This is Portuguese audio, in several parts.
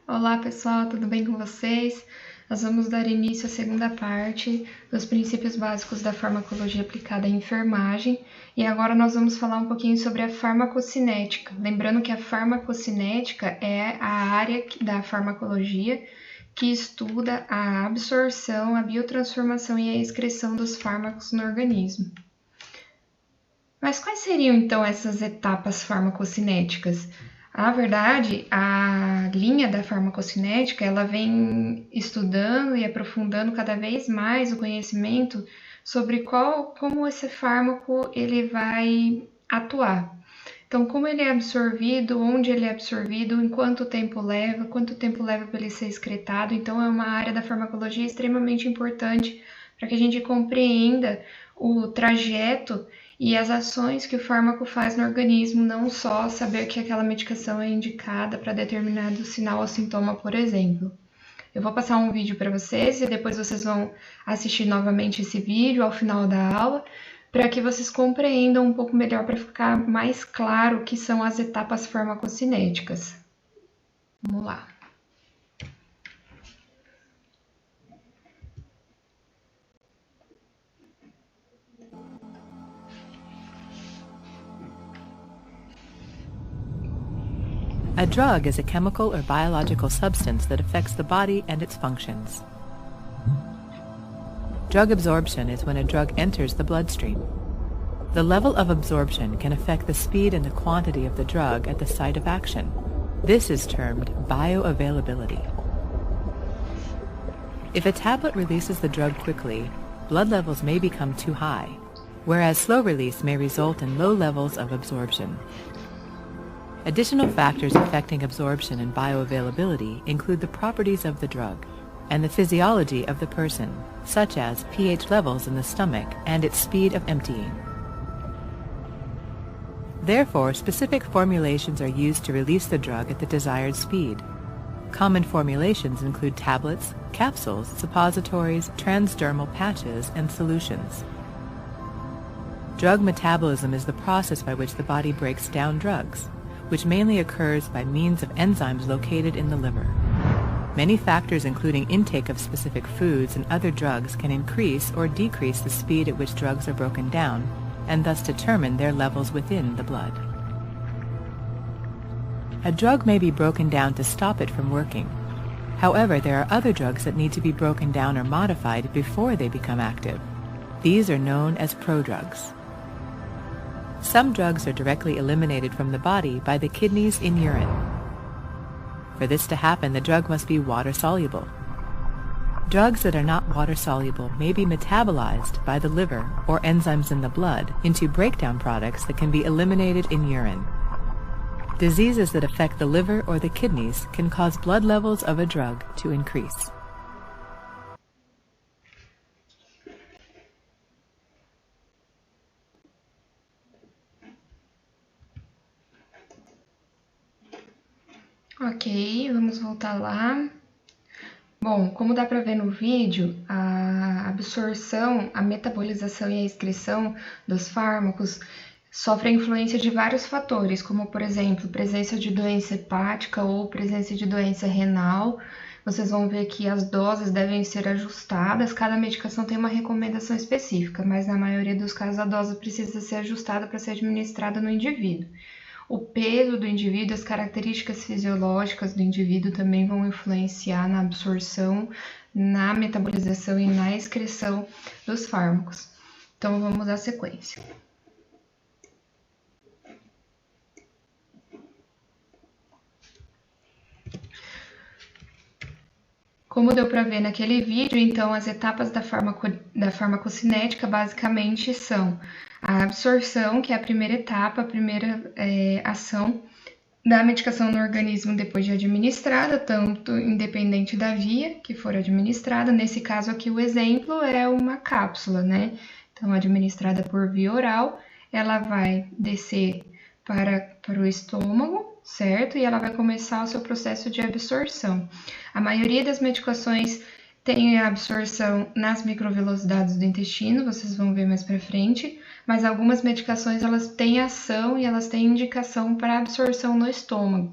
Olá pessoal, tudo bem com vocês? Nós vamos dar início à segunda parte dos princípios básicos da farmacologia aplicada à enfermagem e agora nós vamos falar um pouquinho sobre a farmacocinética. Lembrando que a farmacocinética é a área da farmacologia que estuda a absorção, a biotransformação e a excreção dos fármacos no organismo. Mas quais seriam então essas etapas farmacocinéticas? Na verdade, a linha da farmacocinética, ela vem estudando e aprofundando cada vez mais o conhecimento sobre como esse fármaco ele vai atuar. Então, como ele é absorvido, onde ele é absorvido, em quanto tempo leva para ele ser excretado. Então, é uma área da farmacologia extremamente importante para que a gente compreenda o trajeto e as ações que o fármaco faz no organismo, não só saber que aquela medicação é indicada para determinado sinal ou sintoma, por exemplo. Eu vou passar um vídeo para vocês e depois vocês vão assistir novamente esse vídeo ao final da aula, para que vocês compreendam um pouco melhor, para ficar mais claro o que são as etapas farmacocinéticas. Vamos lá. A drug is a chemical or biological substance that affects the body and its functions. Drug absorption is when a drug enters the bloodstream. The level of absorption can affect the speed and the quantity of the drug at the site of action. This is termed bioavailability. If a tablet releases the drug quickly, blood levels may become too high, whereas slow release may result in low levels of absorption. Additional factors affecting absorption and bioavailability include the properties of the drug and the physiology of the person, such as pH levels in the stomach and its speed of emptying. Therefore, specific formulations are used to release the drug at the desired speed. Common formulations include tablets, capsules, suppositories, transdermal patches, and solutions. Drug metabolism is the process by which the body breaks down drugs, which mainly occurs by means of enzymes located in the liver. Many factors, including intake of specific foods and other drugs, can increase or decrease the speed at which drugs are broken down, and thus determine their levels within the blood. A drug may be broken down to stop it from working. However, there are other drugs that need to be broken down or modified before they become active. These are known as prodrugs. Some drugs are directly eliminated from the body by the kidneys in urine. For this to happen, the drug must be water-soluble. Drugs that are not water-soluble may be metabolized by the liver or enzymes in the blood into breakdown products that can be eliminated in urine. Diseases that affect the liver or the kidneys can cause blood levels of a drug to increase. Ok, vamos voltar lá. Bom, como dá para ver no vídeo, a absorção, a metabolização e a excreção dos fármacos sofre a influência de vários fatores, como, por exemplo, presença de doença hepática ou presença de doença renal. Vocês vão ver que as doses devem ser ajustadas, cada medicação tem uma recomendação específica, mas na maioria dos casos a dose precisa ser ajustada para ser administrada no indivíduo. O peso do indivíduo, as características fisiológicas do indivíduo também vão influenciar na absorção, na metabolização e na excreção dos fármacos. Então, vamos à sequência. Como deu para ver naquele vídeo, então, as etapas da farmacocinética basicamente são a absorção, que é a primeira etapa, a primeira ação da medicação no organismo depois de administrada, tanto independente da via que for administrada. Nesse caso aqui, o exemplo é uma cápsula, né? Então, administrada por via oral, ela vai descer para o estômago, certo? E ela vai começar o seu processo de absorção. A maioria das medicações tem a absorção nas microvelocidades do intestino, vocês vão ver mais para frente, mas algumas medicações elas têm ação e elas têm indicação para absorção no estômago.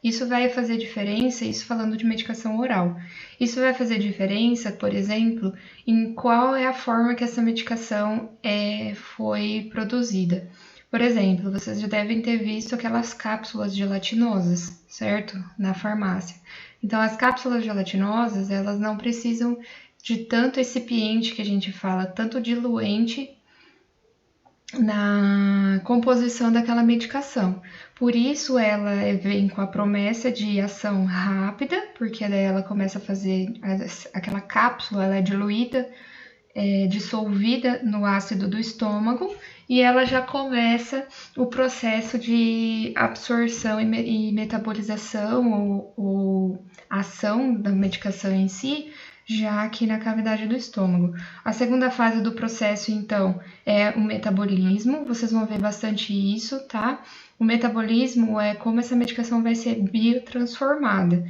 Isso vai fazer diferença, isso falando de medicação oral. Isso vai fazer diferença, por exemplo, em qual é a forma que essa medicação foi produzida. Por exemplo, vocês já devem ter visto aquelas cápsulas gelatinosas, certo? Na farmácia. Então, as cápsulas gelatinosas, elas não precisam de tanto recipiente que a gente fala, tanto diluente na composição daquela medicação. Por isso ela vem com a promessa de ação rápida, porque daí ela começa a fazer aquela cápsula, ela é diluída, dissolvida no ácido do estômago, e ela já começa o processo de absorção e metabolização ou ação da medicação em si, já aqui na cavidade do estômago. A segunda fase do processo, então, é o metabolismo. Vocês vão ver bastante isso, tá? O metabolismo é como essa medicação vai ser biotransformada.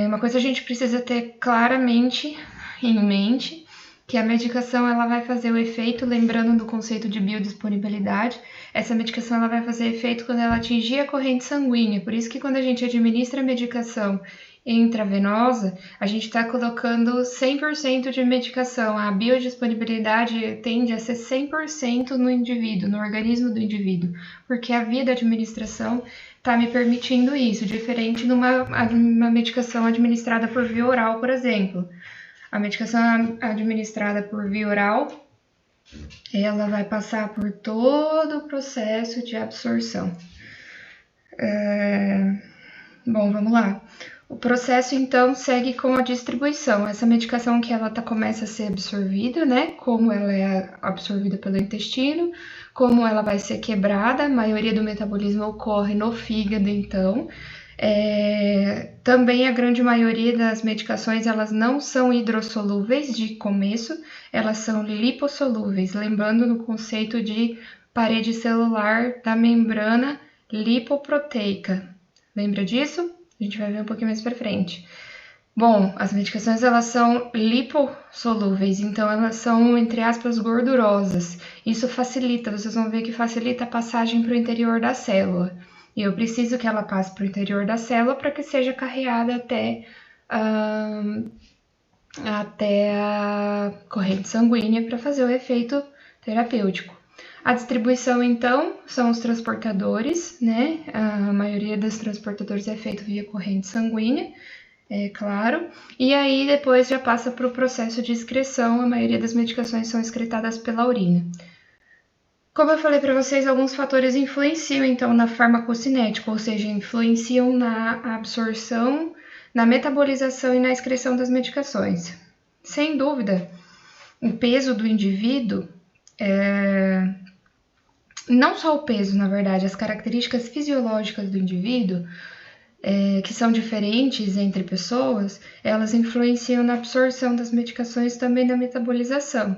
Uma coisa a gente precisa ter claramente em mente, que a medicação ela vai fazer o efeito, lembrando do conceito de biodisponibilidade, essa medicação ela vai fazer efeito quando ela atingir a corrente sanguínea. Por isso que quando a gente administra a medicação intravenosa, a gente está colocando 100% de medicação. A biodisponibilidade tende a ser 100% no indivíduo, no organismo do indivíduo, porque a via da administração está me permitindo isso, diferente de uma medicação administrada por via oral, por exemplo. A medicação administrada por via oral, ela vai passar por todo o processo de absorção. Bom, vamos lá. O processo, então, segue com a distribuição. Essa medicação que ela começa a ser absorvida, né? Como ela é absorvida pelo intestino, como ela vai ser quebrada, a maioria do metabolismo ocorre no fígado, então. Também a grande maioria das medicações, elas não são hidrossolúveis de começo, elas são lipossolúveis, lembrando no conceito de parede celular da membrana lipoproteica. Lembra disso? A gente vai ver um pouquinho mais para frente. Bom, as medicações elas são lipossolúveis, então elas são, entre aspas, gordurosas. Isso facilita, vocês vão ver que facilita a passagem para o interior da célula. E eu preciso que ela passe para o interior da célula para que seja carreada até a corrente sanguínea para fazer o efeito terapêutico. A distribuição, então, são os transportadores, né? A maioria dos transportadores é feito via corrente sanguínea, é claro. E aí, depois já passa para o processo de excreção, a maioria das medicações são excretadas pela urina. Como eu falei para vocês, alguns fatores influenciam, então, na farmacocinética, ou seja, influenciam na absorção, na metabolização e na excreção das medicações. Sem dúvida, o peso do indivíduo, não só o peso, na verdade, as características fisiológicas do indivíduo, que são diferentes entre pessoas, elas influenciam na absorção das medicações e também na metabolização.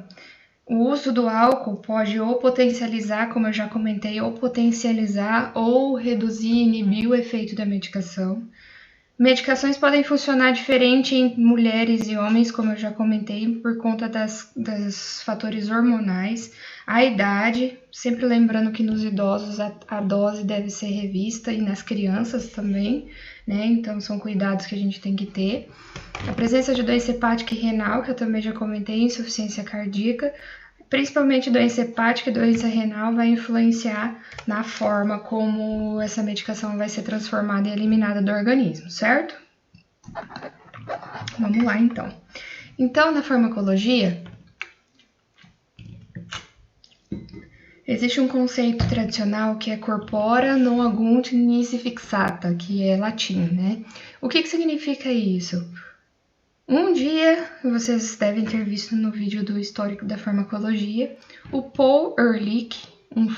O uso do álcool pode ou potencializar, como eu já comentei, ou potencializar ou reduzir e inibir o efeito da medicação. Medicações podem funcionar diferente em mulheres e homens, como eu já comentei, por conta dos fatores hormonais, a idade, sempre lembrando que nos idosos a dose deve ser revista e nas crianças também, né? Então são cuidados que a gente tem que ter. A presença de doença hepática e renal, que eu também já comentei, insuficiência cardíaca, principalmente doença hepática e doença renal vai influenciar na forma como essa medicação vai ser transformada e eliminada do organismo, certo? Vamos lá, então. Então, na farmacologia, existe um conceito tradicional que é corpora non agunt nisi fixata, que é latim, né? O que significa isso? Um dia, vocês devem ter visto no vídeo do histórico da farmacologia, o Paul Ehrlich, um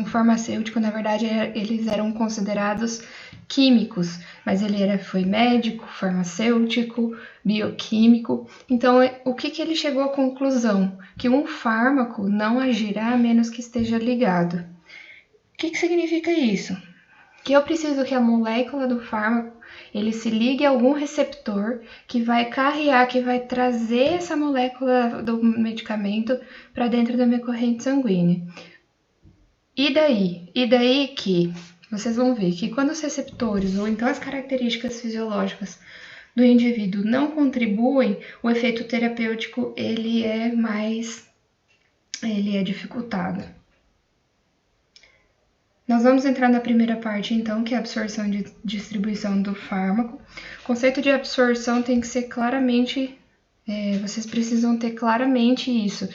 farmacêutico, na verdade eles eram considerados químicos, mas ele foi médico, farmacêutico, bioquímico. Então, o que ele chegou à conclusão? Que um fármaco não agirá a menos que esteja ligado. O que significa isso? Que eu preciso que a molécula do fármaco ele se ligue a algum receptor que vai carrear, que vai trazer essa molécula do medicamento para dentro da minha corrente sanguínea. E daí que vocês vão ver que quando os receptores ou então as características fisiológicas do indivíduo não contribuem, o efeito terapêutico ele é dificultado. Nós vamos entrar na primeira parte, então, que é a absorção e distribuição do fármaco. O conceito de absorção tem que ser claramente, vocês precisam ter claramente isso,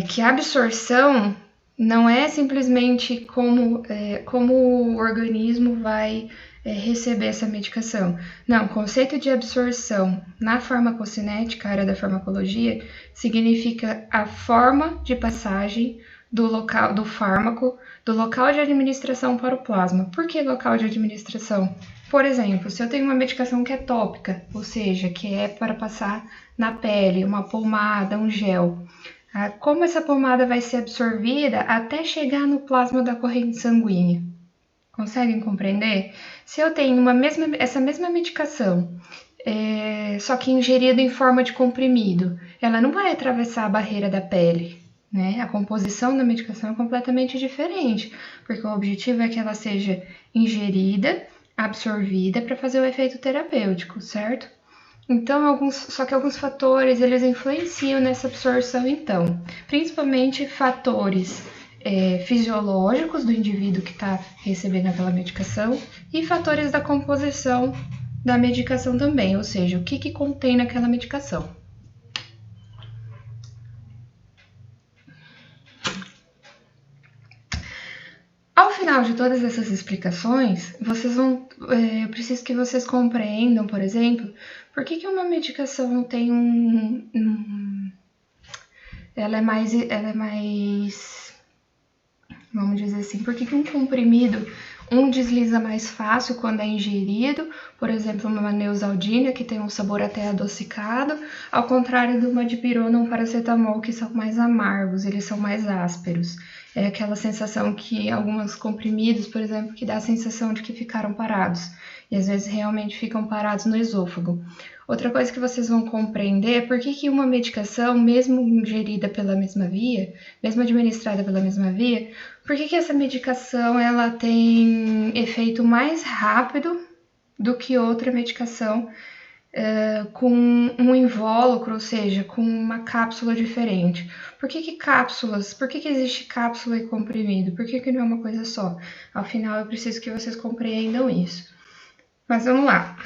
que a absorção não é simplesmente como o organismo vai receber essa medicação. Não, o conceito de absorção na farmacocinética, área da farmacologia, significa a forma de passagem do local do fármaco, do local de administração para o plasma. Por que local de administração? Por exemplo, se eu tenho uma medicação que é tópica, ou seja, que é para passar na pele, uma pomada, um gel, como essa pomada vai ser absorvida até chegar no plasma da corrente sanguínea? Conseguem compreender? Se eu tenho essa mesma medicação, só que ingerida em forma de comprimido, ela não vai atravessar a barreira da pele, né? A composição da medicação é completamente diferente, porque o objetivo é que ela seja ingerida, absorvida para fazer o efeito terapêutico, certo? Então, alguns fatores eles influenciam nessa absorção, então, principalmente fatores fisiológicos do indivíduo que está recebendo aquela medicação e fatores da composição da medicação também, ou seja, o que contém naquela medicação. Ao final de todas essas explicações, eu preciso que vocês compreendam, por exemplo, por que uma medicação tem ela é mais, vamos dizer assim, por que um comprimido, desliza mais fácil quando é ingerido, por exemplo, uma neosaldina, que tem um sabor até adocicado, ao contrário de uma dipirona ou um paracetamol, que são mais amargos, eles são mais ásperos. É aquela sensação que alguns comprimidos, por exemplo, que dá a sensação de que ficaram parados, e às vezes realmente ficam parados no esôfago. Outra coisa que vocês vão compreender é por que uma medicação, mesmo ingerida pela mesma via, mesmo administrada pela mesma via, por que essa medicação ela tem efeito mais rápido do que outra medicação com um invólucro, ou seja, com uma cápsula diferente. Por que cápsulas? Por que existe cápsula e comprimido? Por que não é uma coisa só? Ao final, eu preciso que vocês compreendam isso. Mas vamos lá.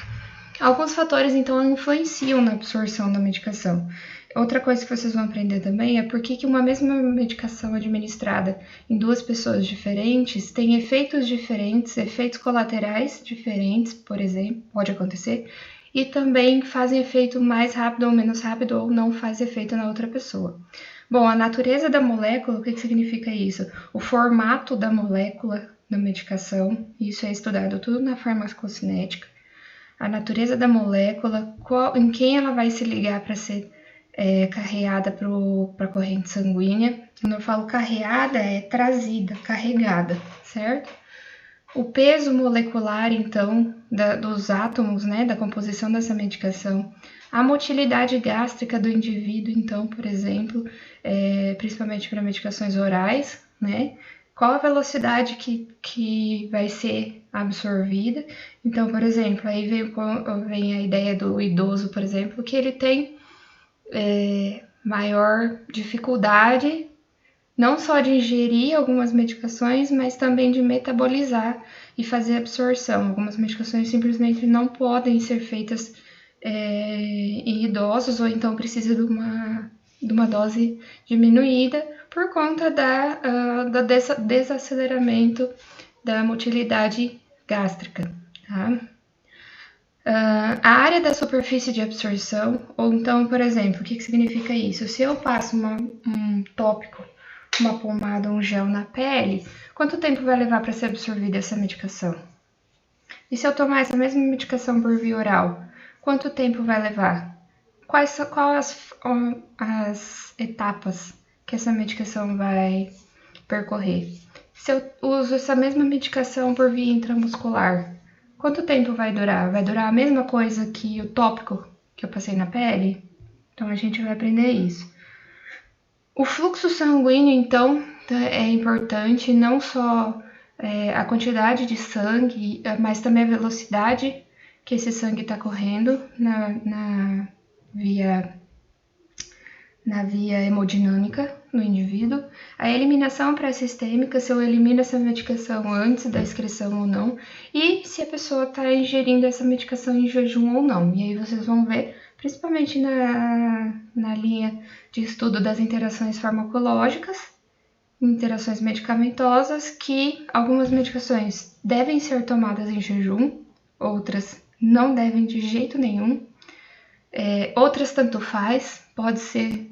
Alguns fatores, então, influenciam na absorção da medicação. Outra coisa que vocês vão aprender também é por que uma mesma medicação administrada em duas pessoas diferentes tem efeitos diferentes, efeitos colaterais diferentes, por exemplo, pode acontecer, e também fazem efeito mais rápido ou menos rápido ou não faz efeito na outra pessoa. Bom, a natureza da molécula, o que significa isso? O formato da molécula da medicação, isso é estudado tudo na farmacocinética. A natureza da molécula, em quem ela vai se ligar para ser carreada para a corrente sanguínea. Quando eu falo carreada, é trazida, carregada, certo? O peso molecular, então, dos átomos, né, da composição dessa medicação, a motilidade gástrica do indivíduo, então, por exemplo, principalmente para medicações orais, né, qual a velocidade que vai ser absorvida. Então, por exemplo, aí vem a ideia do idoso, por exemplo, que ele tem maior dificuldade não só de ingerir algumas medicações, mas também de metabolizar e fazer absorção. Algumas medicações simplesmente não podem ser feitas em idosos, ou então precisa de uma dose diminuída por conta do desaceleramento da motilidade gástrica. Tá? A área da superfície de absorção, ou então, por exemplo, o que significa isso? Se eu passo um tópico, uma pomada, um gel na pele, quanto tempo vai levar para ser absorvida essa medicação? E se eu tomar essa mesma medicação por via oral, quanto tempo vai levar? Quais as etapas que essa medicação vai percorrer? Se eu uso essa mesma medicação por via intramuscular, quanto tempo vai durar? Vai durar a mesma coisa que o tópico que eu passei na pele? Então, a gente vai aprender isso. O fluxo sanguíneo, então, é importante não só a quantidade de sangue, mas também a velocidade que esse sangue está correndo na via hemodinâmica no indivíduo, a eliminação pré-sistêmica, se eu elimino essa medicação antes da excreção ou não, e se a pessoa está ingerindo essa medicação em jejum ou não. E aí vocês vão ver, principalmente na linha de estudo das interações farmacológicas, interações medicamentosas, que algumas medicações devem ser tomadas em jejum, outras não devem de jeito nenhum, outras tanto faz, pode ser,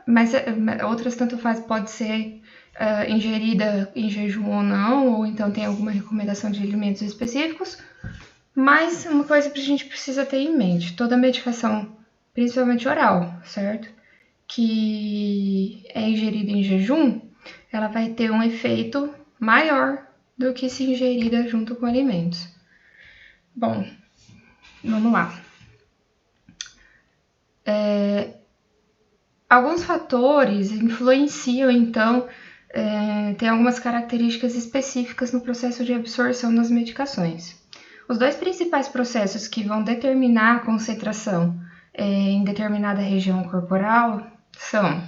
mas outras tanto faz, pode ser ingerida em jejum ou não, ou então tem alguma recomendação de alimentos específicos. Mas uma coisa que a gente precisa ter em mente, toda medicação, principalmente oral, certo? Que é ingerida em jejum, ela vai ter um efeito maior do que se ingerida junto com alimentos. Bom, vamos lá. Alguns fatores influenciam, então, tem algumas características específicas no processo de absorção das medicações. Os dois principais processos que vão determinar a concentração em determinada região corporal são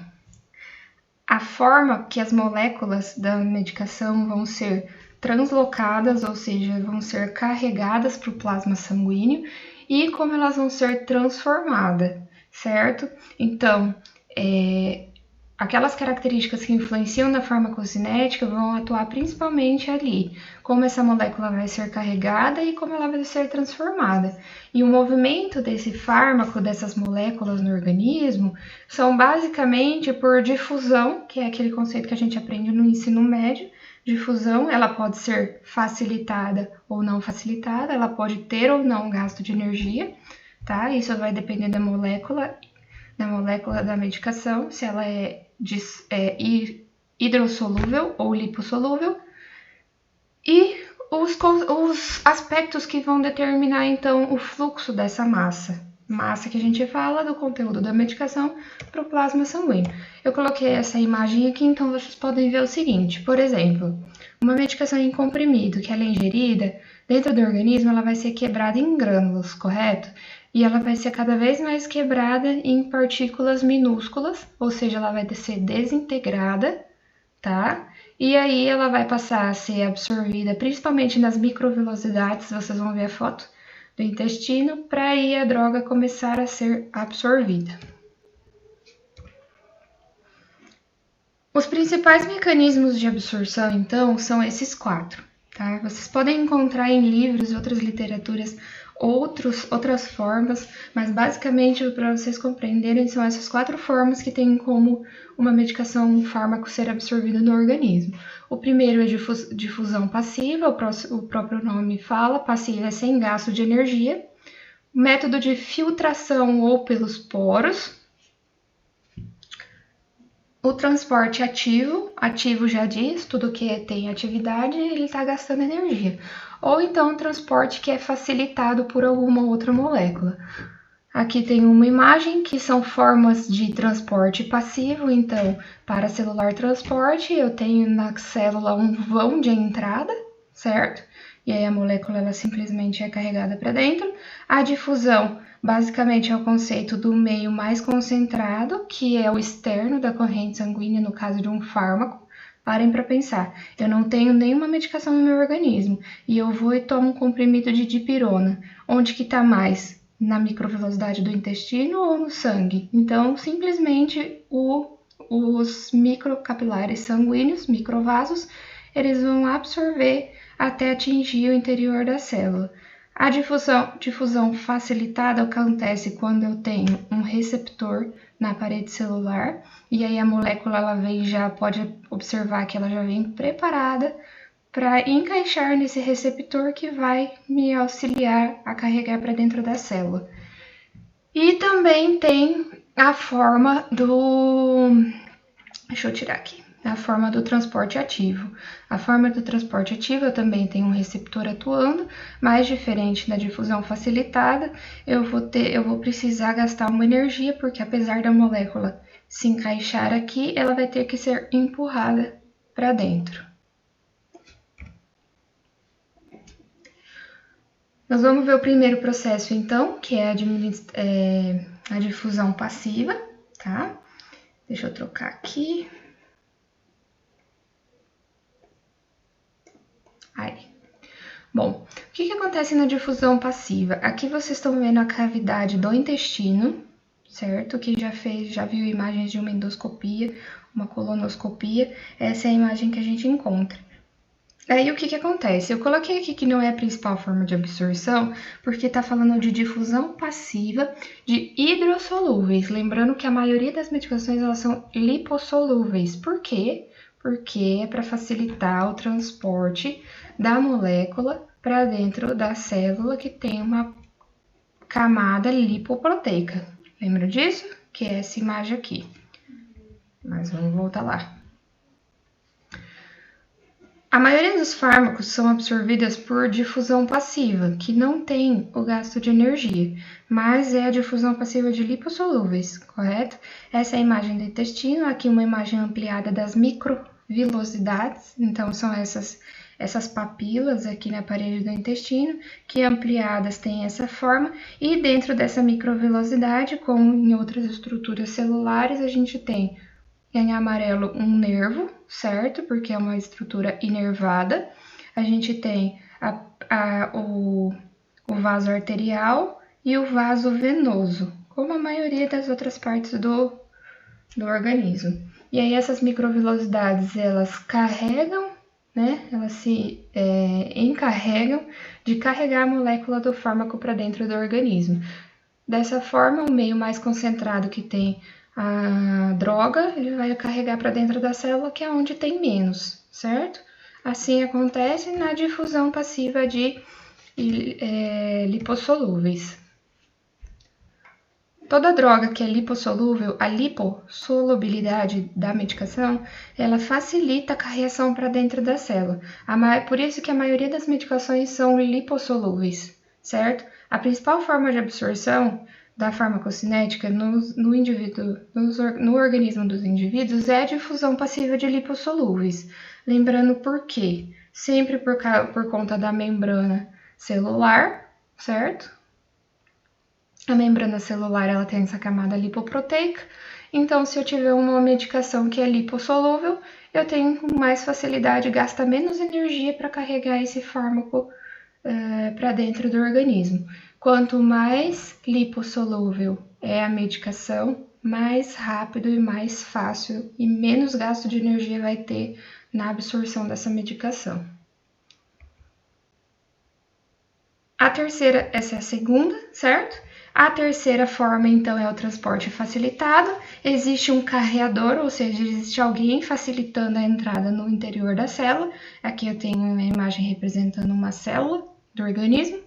a forma que as moléculas da medicação vão ser translocadas, ou seja, vão ser carregadas para o plasma sanguíneo, e como elas vão ser transformadas, certo? Então, aquelas características que influenciam na farmacocinética vão atuar principalmente ali, como essa molécula vai ser carregada e como ela vai ser transformada. E o movimento desse fármaco, dessas moléculas no organismo, são basicamente por difusão, que é aquele conceito que a gente aprende no ensino médio. Difusão, ela pode ser facilitada ou não facilitada, ela pode ter ou não gasto de energia, tá? Isso vai depender da molécula da medicação, se ela é hidrossolúvel ou lipossolúvel, e os aspectos que vão determinar, então, o fluxo dessa massa que a gente fala do conteúdo da medicação para o plasma sanguíneo. Eu coloquei essa imagem aqui, então vocês podem ver o seguinte, por exemplo, uma medicação em comprimido que ela é ingerida, dentro do organismo ela vai ser quebrada em grânulos, correto? E ela vai ser cada vez mais quebrada em partículas minúsculas, ou seja, ela vai ser desintegrada, tá? E aí ela vai passar a ser absorvida, principalmente nas microvelocidades, vocês vão ver a foto do intestino, para aí a droga começar a ser absorvida. Os principais mecanismos de absorção, então, são esses 4, tá? Vocês podem encontrar em livros e outras literaturas outras formas, mas basicamente, para vocês compreenderem, são essas 4 formas que tem como uma medicação, um fármaco ser absorvido no organismo. O primeiro é difusão passiva, o próprio nome fala, passiva é sem gasto de energia. O método de filtração ou pelos poros. O transporte ativo já diz, tudo que tem atividade, ele está gastando energia. Ou então o transporte que é facilitado por alguma outra molécula. Aqui tem uma imagem que são formas de transporte passivo, então, para celular transporte, eu tenho na célula um vão de entrada, certo? E aí a molécula ela simplesmente é carregada para dentro. A difusão, basicamente, é o conceito do meio mais concentrado, que é o externo da corrente sanguínea, no caso de um fármaco. Parem para pensar, eu não tenho nenhuma medicação no meu organismo e eu vou e tomo um comprimido de dipirona. Onde que está mais? Na microvelocidade do intestino ou no sangue? Então, simplesmente, os microcapilares sanguíneos, microvasos, eles vão absorver até atingir o interior da célula. A difusão facilitada acontece quando eu tenho um receptor na parede celular, e aí a molécula ela vem já, pode observar que ela já vem preparada para encaixar nesse receptor que vai me auxiliar a carregar para dentro da célula. E também tem a forma deixa eu tirar aqui. A forma do transporte ativo. A forma do transporte ativo eu também tenho um receptor atuando, mas diferente da difusão facilitada, eu vou precisar gastar uma energia, porque apesar da molécula se encaixar aqui, ela vai ter que ser empurrada para dentro. Nós vamos ver o primeiro processo, então, que é a difusão passiva, tá? Deixa eu trocar aqui. Aí. Bom, o que acontece na difusão passiva? Aqui vocês estão vendo a cavidade do intestino, certo? Quem já viu imagens de uma endoscopia, uma colonoscopia, essa é a imagem que a gente encontra. Aí o que acontece? Eu coloquei aqui que não é a principal forma de absorção, porque está falando de difusão passiva de hidrossolúveis. Lembrando que a maioria das medicações elas são lipossolúveis. Por quê? Porque é para facilitar o transporte da molécula para dentro da célula que tem uma camada lipoproteica. Lembra disso? Que é essa imagem aqui. Mas vamos voltar lá. A maioria dos fármacos são absorvidas por difusão passiva, que não tem o gasto de energia, mas é a difusão passiva de lipossolúveis, correto? Essa é a imagem do intestino, aqui uma imagem ampliada das microvilosidades, então são essas papilas aqui na parede do intestino, que ampliadas têm essa forma, e dentro dessa microvilosidade, como em outras estruturas celulares, a gente tem em amarelo um nervo, certo? Porque é uma estrutura inervada. A gente tem o vaso arterial e o vaso venoso, como a maioria das outras partes do organismo. E aí essas microvilosidades, elas carregam, né? Elas se encarregam de carregar a molécula do fármaco para dentro do organismo. Dessa forma, o meio mais concentrado que tem a droga, ele vai carregar para dentro da célula, que é onde tem menos, certo? Assim acontece na difusão passiva de lipossolúveis. Toda droga que é lipossolúvel, a lipossolubilidade da medicação, ela facilita a carregação para dentro da célula. Por isso que a maioria das medicações são lipossolúveis, certo? A principal forma de absorção da farmacocinética no organismo dos indivíduos é a difusão passiva de lipossolúveis. Lembrando por quê? Sempre por conta da membrana celular, certo? A membrana celular ela tem essa camada lipoproteica, então se eu tiver uma medicação que é lipossolúvel, eu tenho com mais facilidade, gasta menos energia para carregar esse fármaco para dentro do organismo. Quanto mais lipossolúvel é a medicação, mais rápido e mais fácil e menos gasto de energia vai ter na absorção dessa medicação. A terceira, essa é a segunda, certo? A terceira forma, então, é o transporte facilitado. Existe um carreador, ou seja, existe alguém facilitando a entrada no interior da célula. Aqui eu tenho uma imagem representando uma célula do organismo.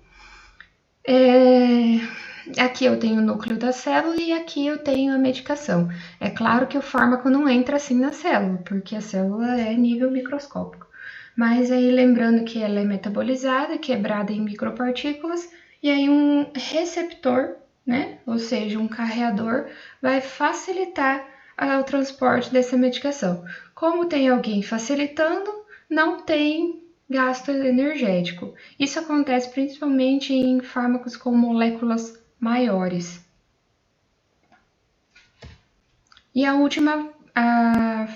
Aqui eu tenho o núcleo da célula e aqui eu tenho a medicação. É claro que o fármaco não entra assim na célula, porque a célula é nível microscópico. Mas aí lembrando que ela é metabolizada, quebrada em micropartículas, e aí um receptor, né, ou seja, um carreador, vai facilitar o transporte dessa medicação. Como tem alguém facilitando, não tem gasto energético. Isso acontece principalmente em fármacos com moléculas maiores. E a última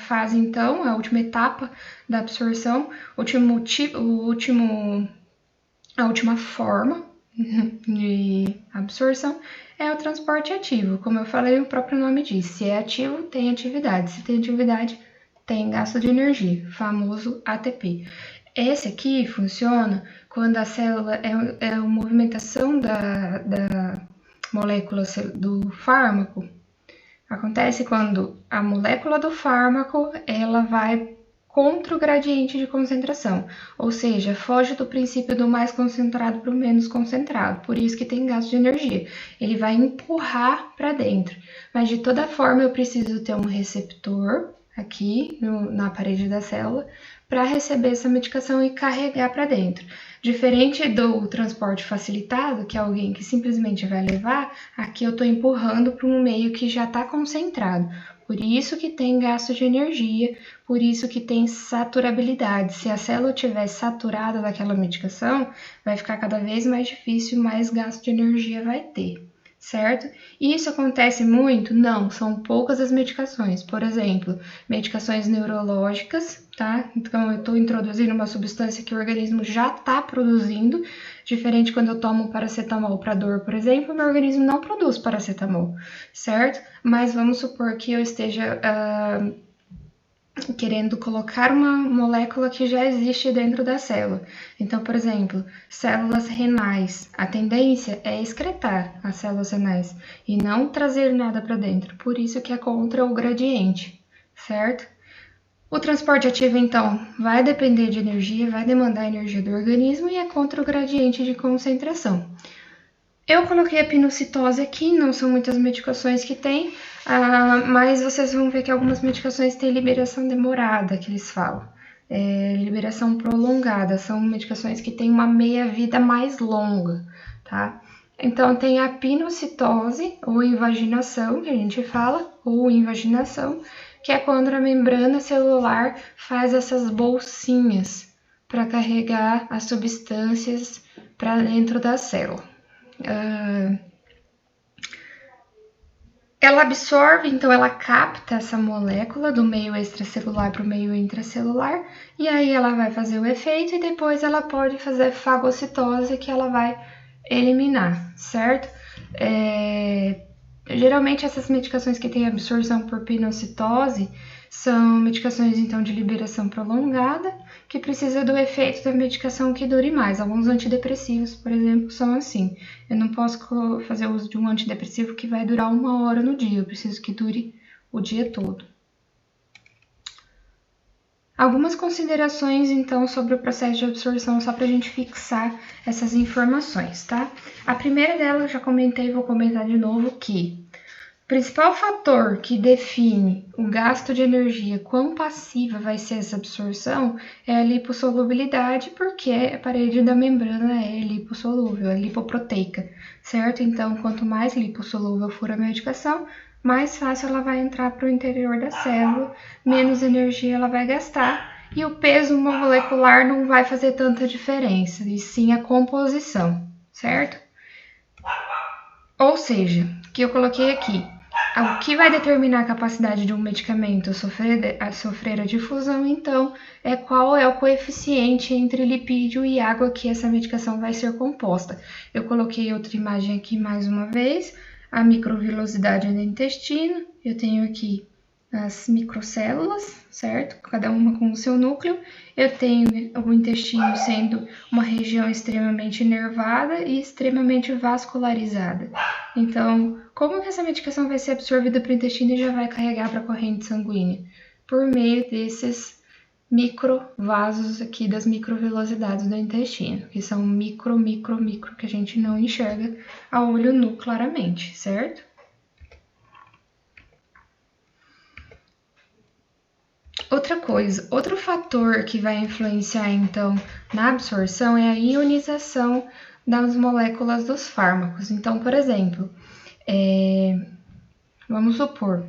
fase, então, a última etapa da absorção, a última forma de absorção é o transporte ativo. Como eu falei, o próprio nome diz, se é ativo, tem atividade. Se tem atividade, tem gasto de energia, famoso ATP. Esse aqui funciona quando a célula é a movimentação da molécula do fármaco. Acontece quando a molécula do fármaco ela vai contra o gradiente de concentração, ou seja, foge do princípio do mais concentrado para o menos concentrado, por isso que tem gasto de energia. Ele vai empurrar para dentro, mas de toda forma eu preciso ter um receptor aqui na parede da célula para receber essa medicação e carregar para dentro. Diferente do transporte facilitado, que é alguém que simplesmente vai levar, aqui eu estou empurrando para um meio que já está concentrado. Por isso que tem gasto de energia, por isso que tem saturabilidade. Se a célula estiver saturada daquela medicação, vai ficar cada vez mais difícil, mais gasto de energia vai ter, certo? E isso acontece muito? Não, são poucas as medicações. Por exemplo, medicações neurológicas, tá? Então, eu estou introduzindo uma substância que o organismo já está produzindo, diferente quando eu tomo paracetamol para dor, por exemplo, meu organismo não produz paracetamol, certo? Mas vamos supor que eu esteja querendo colocar uma molécula que já existe dentro da célula. Então, por exemplo, células renais. A tendência é excretar as células renais e não trazer nada para dentro. Por isso que é contra o gradiente, certo? O transporte ativo, então, vai depender de energia, vai demandar energia do organismo e é contra o gradiente de concentração. Eu coloquei a pinocitose aqui, não são muitas medicações que tem, mas vocês vão ver que algumas medicações têm liberação demorada, que eles falam. Liberação prolongada, são medicações que têm uma meia-vida mais longa, tá? Então, tem a pinocitose, ou invaginação, que a gente fala, ou invaginação, que é quando a membrana celular faz essas bolsinhas para carregar as substâncias para dentro da célula. Ela absorve, então ela capta essa molécula do meio extracelular para o meio intracelular, e aí ela vai fazer o efeito e depois ela pode fazer fagocitose, que ela vai eliminar, certo? Geralmente essas medicações que têm absorção por pinocitose são medicações então de liberação prolongada, que precisa do efeito da medicação que dure mais. Alguns antidepressivos, por exemplo, são assim. Eu não posso fazer uso de um antidepressivo que vai durar 1 hora no dia, eu preciso que dure o dia todo. Algumas considerações, então, sobre o processo de absorção, só para a gente fixar essas informações, tá? A primeira delas, eu já comentei, vou comentar de novo, que o principal fator que define o gasto de energia, quão passiva vai ser essa absorção, é a lipossolubilidade, porque a parede da membrana é lipossolúvel, é lipoproteica, certo? Então, quanto mais lipossolúvel for a medicação, mais fácil ela vai entrar para o interior da célula, menos energia ela vai gastar e o peso molecular não vai fazer tanta diferença, e sim a composição, certo? Ou seja, o que eu coloquei aqui, o que vai determinar a capacidade de um medicamento a sofrer a difusão, então, é qual é o coeficiente entre lipídio e água que essa medicação vai ser composta. Eu coloquei outra imagem aqui mais uma vez, a microvilosidade no intestino, eu tenho aqui as microcélulas, certo? Cada uma com o seu núcleo. Eu tenho o intestino sendo uma região extremamente inervada e extremamente vascularizada. Então, como que essa medicação vai ser absorvida para o intestino e já vai carregar para a corrente sanguínea? Por meio desses microvasos aqui das microvilosidades do intestino, que são micro, que a gente não enxerga a olho nu claramente, certo? Outra coisa, outro fator que vai influenciar, então, na absorção é a ionização das moléculas dos fármacos. Então, por exemplo, vamos supor,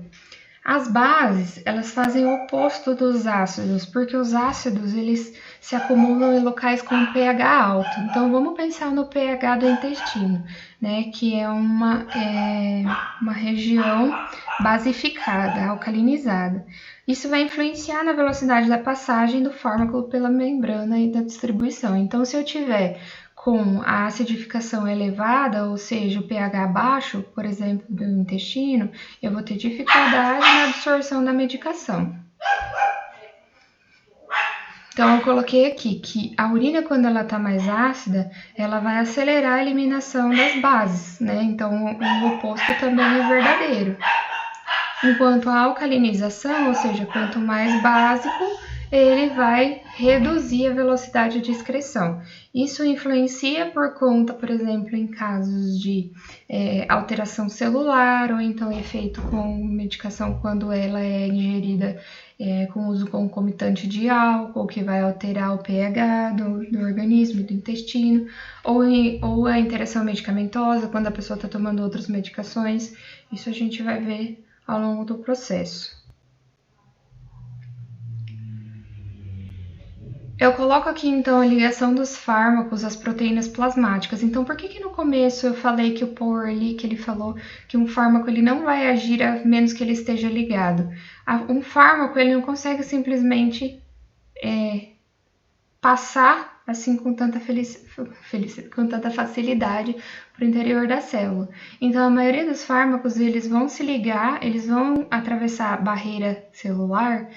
as bases, elas fazem o oposto dos ácidos, porque os ácidos, eles se acumulam em locais com pH alto. Então, vamos pensar no pH do intestino, né, que é uma região basificada, alcalinizada. Isso vai influenciar na velocidade da passagem do fármaco pela membrana e da distribuição. Então, se eu tiver com a acidificação elevada, ou seja, o pH baixo, por exemplo, do intestino, eu vou ter dificuldade na absorção da medicação. Então, eu coloquei aqui que a urina, quando ela está mais ácida, ela vai acelerar a eliminação das bases, né? Então, o oposto também é verdadeiro. Enquanto a alcalinização, ou seja, quanto mais básico, ele vai reduzir a velocidade de excreção. Isso influencia por conta, por exemplo, em casos de alteração celular, ou então efeito com medicação quando ela é ingerida com uso concomitante de álcool, que vai alterar o pH do organismo, do intestino, ou a interação medicamentosa, quando a pessoa está tomando outras medicações. Isso a gente vai ver ao longo do processo. Eu coloco aqui, então, a ligação dos fármacos às proteínas plasmáticas. Então, por que no começo eu falei que o Paul Ehrlich, ele falou que um fármaco ele não vai agir a menos que ele esteja ligado? Um fármaco, ele não consegue simplesmente passar assim com tanta facilidade para o interior da célula. Então, a maioria dos fármacos, eles vão se ligar, eles vão atravessar a barreira celular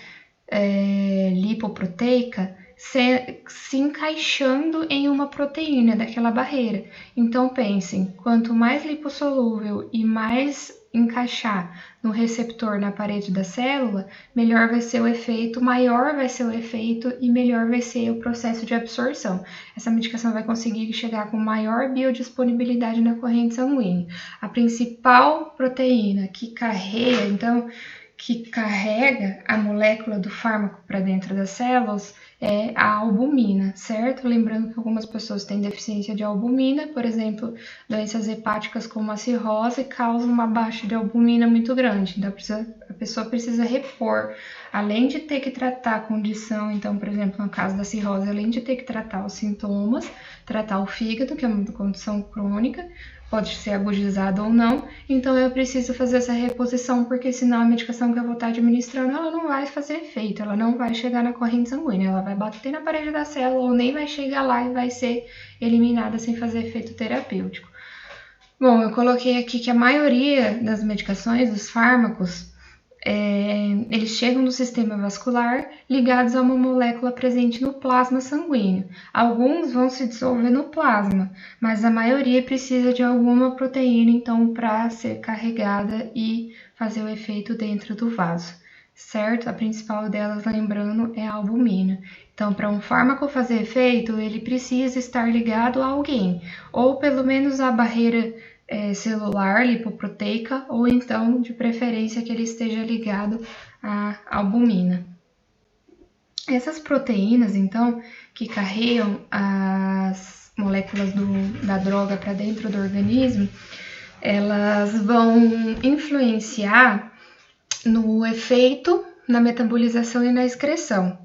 lipoproteica, se encaixando em uma proteína daquela barreira. Então pensem, quanto mais lipossolúvel e mais encaixar no receptor na parede da célula, melhor vai ser o efeito, maior vai ser o efeito e melhor vai ser o processo de absorção. Essa medicação vai conseguir chegar com maior biodisponibilidade na corrente sanguínea. A principal proteína que carrega a molécula do fármaco para dentro das células é a albumina, certo? Lembrando que algumas pessoas têm deficiência de albumina, por exemplo, doenças hepáticas como a cirrose causam uma baixa de albumina muito grande, então a pessoa precisa repor, além de ter que tratar a condição, então, por exemplo, no caso da cirrose, além de ter que tratar os sintomas, tratar o fígado, que é uma condição crônica, pode ser agudizado ou não, então eu preciso fazer essa reposição, porque senão a medicação que eu vou estar administrando, ela não vai fazer efeito, ela não vai chegar na corrente sanguínea, ela vai bater na parede da célula ou nem vai chegar lá e vai ser eliminada sem fazer efeito terapêutico. Bom, eu coloquei aqui que a maioria das medicações, dos fármacos, eles chegam no sistema vascular ligados a uma molécula presente no plasma sanguíneo. Alguns vão se dissolver no plasma, mas a maioria precisa de alguma proteína, então, para ser carregada e fazer o efeito dentro do vaso, certo? A principal delas, lembrando, é a albumina. Então, para um fármaco fazer efeito, ele precisa estar ligado a alguém, ou pelo menos a barreira celular lipoproteica, ou então, de preferência, que ele esteja ligado à albumina. Essas proteínas, então, que carregam as moléculas da droga para dentro do organismo, elas vão influenciar no efeito, na metabolização e na excreção.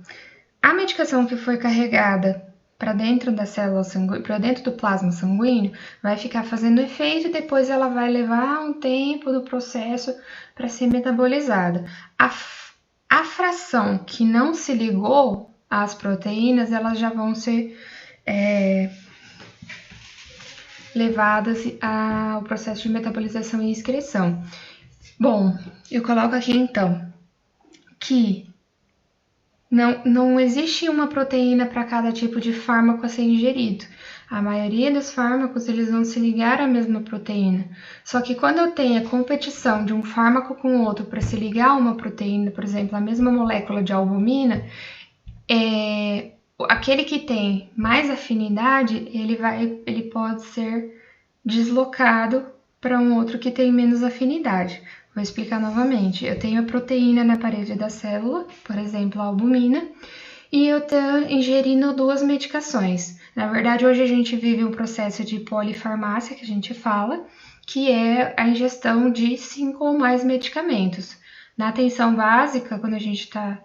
A medicação que foi carregada para dentro da célula sanguínea, para dentro do plasma sanguíneo, vai ficar fazendo efeito e depois ela vai levar um tempo do processo para ser metabolizada. A fração que não se ligou às proteínas, elas já vão ser levadas ao processo de metabolização e excreção. Bom, eu coloco aqui então que não existe uma proteína para cada tipo de fármaco a ser ingerido. A maioria dos fármacos, eles vão se ligar à mesma proteína. Só que quando eu tenho a competição de um fármaco com outro para se ligar a uma proteína, por exemplo, a mesma molécula de albumina, aquele que tem mais afinidade, ele pode ser deslocado para um outro que tem menos afinidade. Vou explicar novamente. Eu tenho a proteína na parede da célula, por exemplo, a albumina, e eu estou ingerindo duas medicações. Na verdade, hoje a gente vive um processo de polifarmácia, que a gente fala, que é a ingestão de 5 ou mais medicamentos. Na atenção básica, quando a gente está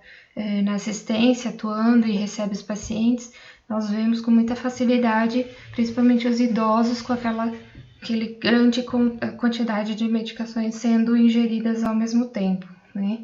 na assistência, atuando e recebe os pacientes, nós vemos com muita facilidade, principalmente os idosos, com aquela grande quantidade de medicações sendo ingeridas ao mesmo tempo, né?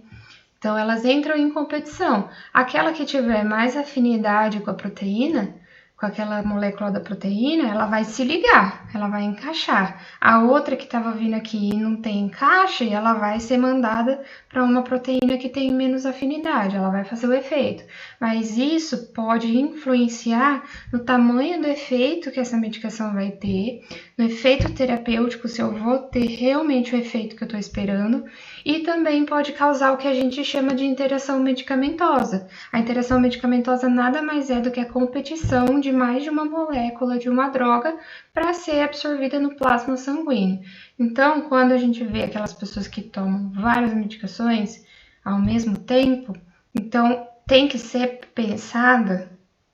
Então, elas entram em competição. Aquela que tiver mais afinidade com a proteína, com aquela molécula da proteína, ela vai se ligar, ela vai encaixar. A outra que estava vindo aqui e não tem encaixe, ela vai ser mandada para uma proteína que tem menos afinidade, ela vai fazer o efeito. Mas isso pode influenciar no tamanho do efeito que essa medicação vai ter, no efeito terapêutico, se eu vou ter realmente o efeito que eu estou esperando, e também pode causar o que a gente chama de interação medicamentosa. A interação medicamentosa nada mais é do que a competição de mais de uma molécula de uma droga para ser absorvida no plasma sanguíneo. Então, quando a gente vê aquelas pessoas que tomam várias medicações ao mesmo tempo, então tem que ser pensada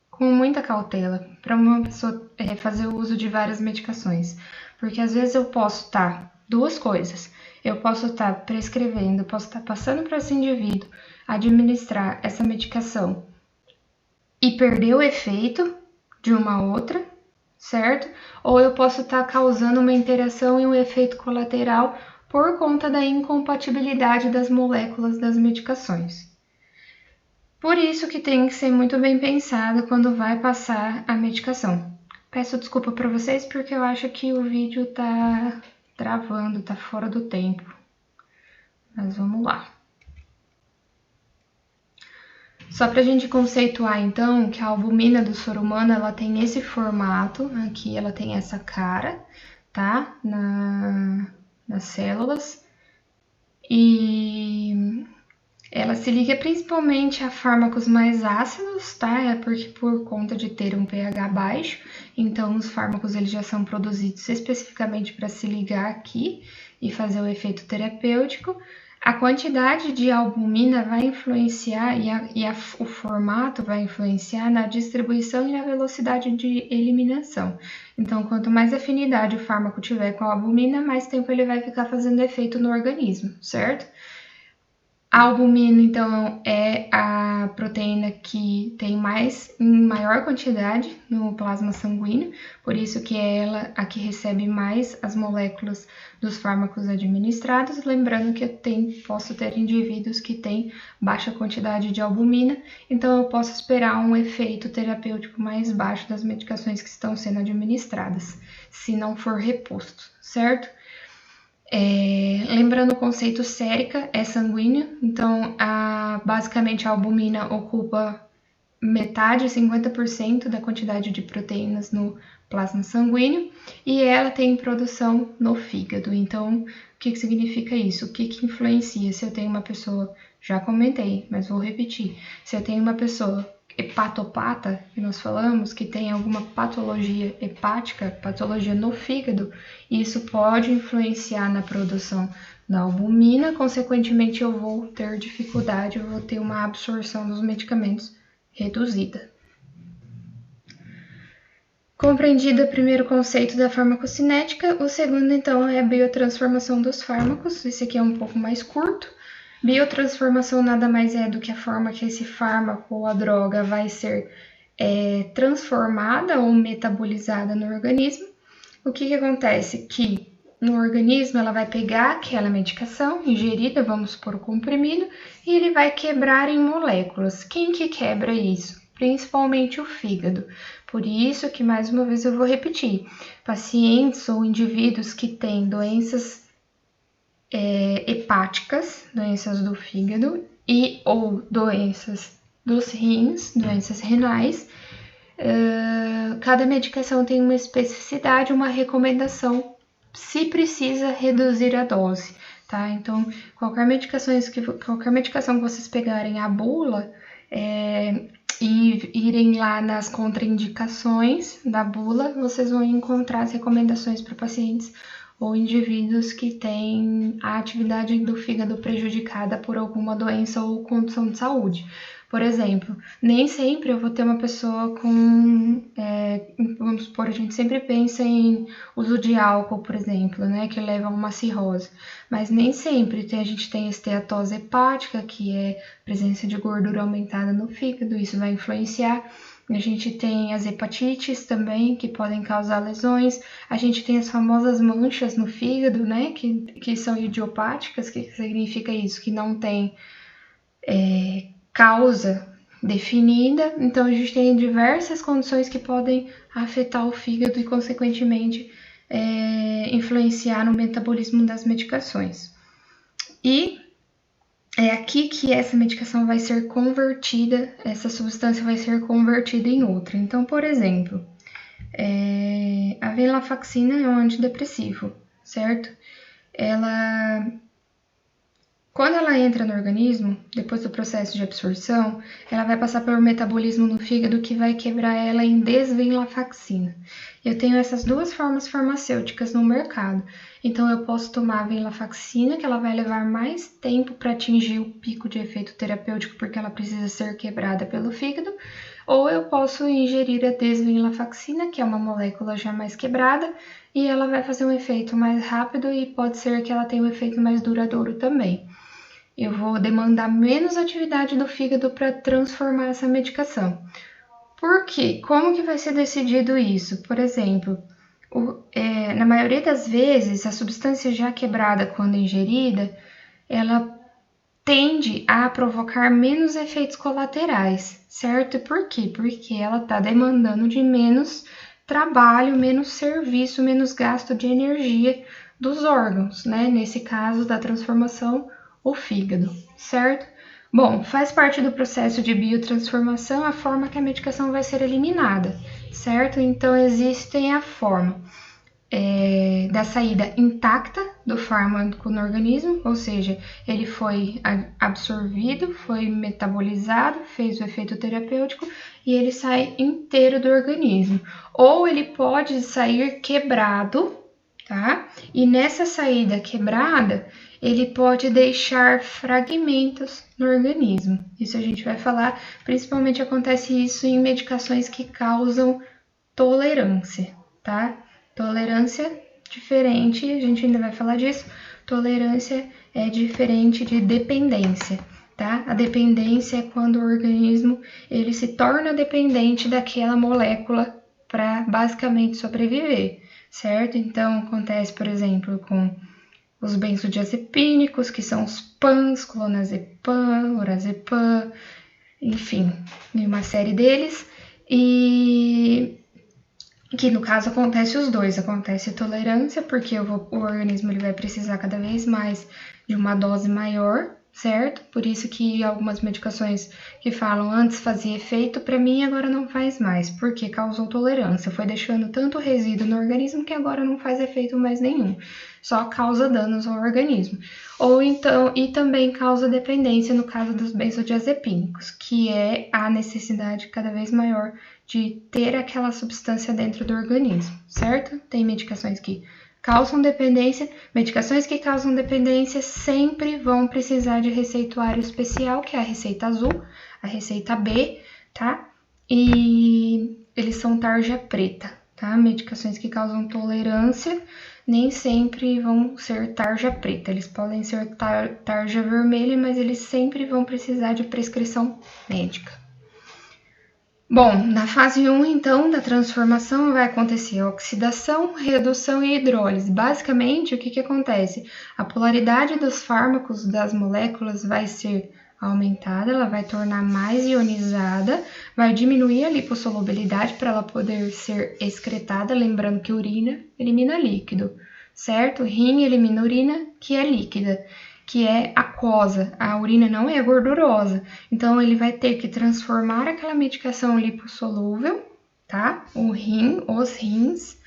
com muita cautela para uma pessoa fazer o uso de várias medicações. Porque às vezes eu posso estar duas coisas. eu posso estar prescrevendo, posso estar passando para esse indivíduo administrar essa medicação e perder o efeito de uma outra, certo? Ou eu posso estar causando uma interação e um efeito colateral por conta da incompatibilidade das moléculas das medicações. Por isso que tem que ser muito bem pensado quando vai passar a medicação. Peço desculpa para vocês porque eu acho que o vídeo tá travando, tá fora do tempo. Mas vamos lá. Só para a gente conceituar, então, que a albumina do soro humano, ela tem esse formato, aqui ela tem essa cara, tá? Nas células. E ela se liga principalmente a fármacos mais ácidos, tá? É porque por conta de ter um pH baixo, então os fármacos eles já são produzidos especificamente para se ligar aqui e fazer o efeito terapêutico. A quantidade de albumina vai influenciar o formato vai influenciar na distribuição e na velocidade de eliminação. Então, quanto mais afinidade o fármaco tiver com a albumina, mais tempo ele vai ficar fazendo efeito no organismo, certo? A albumina, então, é a proteína que tem em maior quantidade no plasma sanguíneo, por isso que é ela a que recebe mais as moléculas dos fármacos administrados, lembrando que posso ter indivíduos que têm baixa quantidade de albumina, então eu posso esperar um efeito terapêutico mais baixo das medicações que estão sendo administradas, se não for reposto, certo? Lembrando o conceito sérica, é sanguínea, então basicamente a albumina ocupa metade, 50% da quantidade de proteínas no plasma sanguíneo e ela tem produção no fígado. Então, o que significa isso? O que influencia? Se eu tenho uma pessoa, já comentei, mas vou repetir, se eu tenho uma pessoa hepatopata, que nós falamos, que tem alguma patologia hepática, patologia no fígado, isso pode influenciar na produção da albumina, consequentemente eu vou ter dificuldade, eu vou ter uma absorção dos medicamentos reduzida. Compreendido o primeiro conceito da farmacocinética, o segundo então é a biotransformação dos fármacos, esse aqui é um pouco mais curto. Biotransformação nada mais é do que a forma que esse fármaco ou a droga vai ser transformada ou metabolizada no organismo. O que acontece? Que no organismo ela vai pegar aquela medicação ingerida, vamos supor o comprimido, e ele vai quebrar em moléculas. Quem que quebra isso? Principalmente o fígado. Por isso que, mais uma vez, eu vou repetir. Pacientes ou indivíduos que têm doenças hepáticas, doenças do fígado ou doenças dos rins, doenças renais, cada medicação tem uma especificidade, uma recomendação, se precisa reduzir a dose, tá? Então, qualquer medicação que vocês pegarem a bula e irem lá nas contraindicações da bula, vocês vão encontrar as recomendações para pacientes ou indivíduos que têm a atividade do fígado prejudicada por alguma doença ou condição de saúde. Por exemplo, nem sempre eu vou ter uma pessoa com, vamos supor, a gente sempre pensa em uso de álcool, por exemplo, né, que leva a uma cirrose, mas nem sempre a gente tem esteatose hepática, que é presença de gordura aumentada no fígado, isso vai influenciar. A gente tem as hepatites também, que podem causar lesões. A gente tem as famosas manchas no fígado, né, que são idiopáticas, que significa isso, que não tem causa definida. Então, a gente tem diversas condições que podem afetar o fígado e, consequentemente, influenciar no metabolismo das medicações. E é aqui que essa medicação vai ser convertida, essa substância vai ser convertida em outra. Então, por exemplo, a venlafaxina é um antidepressivo, certo? Quando ela entra no organismo, depois do processo de absorção, ela vai passar pelo metabolismo no fígado que vai quebrar ela em desvenlafaxina. Eu tenho essas duas formas farmacêuticas no mercado. Então, eu posso tomar a venlafaxina, que ela vai levar mais tempo para atingir o pico de efeito terapêutico, porque ela precisa ser quebrada pelo fígado. ou eu posso ingerir a desvenlafaxina, que é uma molécula já mais quebrada, e ela vai fazer um efeito mais rápido e pode ser que ela tenha um efeito mais duradouro também. Eu vou demandar menos atividade do fígado para transformar essa medicação. Por quê? Como que vai ser decidido isso? Por exemplo, na maioria das vezes, a substância já quebrada, quando ingerida, ela tende a provocar menos efeitos colaterais, certo? Por quê? Porque ela está demandando de menos trabalho, menos serviço, menos gasto de energia dos órgãos, né? Nesse caso da transformação, o fígado, certo? Bom, faz parte do processo de biotransformação a forma que a medicação vai ser eliminada, certo? Então, existem a forma da saída intacta do fármaco no organismo, ou seja, ele foi absorvido, foi metabolizado, fez o efeito terapêutico e ele sai inteiro do organismo. Ou ele pode sair quebrado, tá? E nessa saída quebrada, ele pode deixar fragmentos no organismo. Isso a gente vai falar, principalmente acontece isso em medicações que causam tolerância, tá? Tolerância diferente, a gente ainda vai falar disso. Tolerância é diferente de dependência, tá? A dependência é quando o organismo ele se torna dependente daquela molécula para basicamente sobreviver, certo? Então acontece, por exemplo, com os benzodiazepínicos, que são os PANs, clonazepam, lorazepam, enfim, uma série deles, e que no caso acontece os dois, acontece tolerância, porque o organismo ele vai precisar cada vez mais de uma dose maior, certo? Por isso que algumas medicações que falam antes fazia efeito, para mim agora não faz mais, porque causou tolerância, foi deixando tanto resíduo no organismo que agora não faz efeito mais nenhum, só causa danos ao organismo. Ou então, e também causa dependência no caso dos benzodiazepínicos, que é a necessidade cada vez maior de ter aquela substância dentro do organismo, certo? Tem medicações que causam dependência, medicações que causam dependência sempre vão precisar de receituário especial, que é a receita azul, a receita B, tá? E eles são tarja preta, tá? Medicações que causam tolerância nem sempre vão ser tarja preta, eles podem ser tarja vermelha, mas eles sempre vão precisar de prescrição médica. Bom, na fase 1, então, da transformação vai acontecer a oxidação, redução e hidrólise. Basicamente, o que acontece? A polaridade dos fármacos, das moléculas, vai ser aumentada, ela vai tornar mais ionizada, vai diminuir a lipossolubilidade para ela poder ser excretada, lembrando que urina elimina líquido, certo? Rim elimina urina, que é líquida, que é aquosa, a urina não é gordurosa, então ele vai ter que transformar aquela medicação lipossolúvel, tá? Os rins,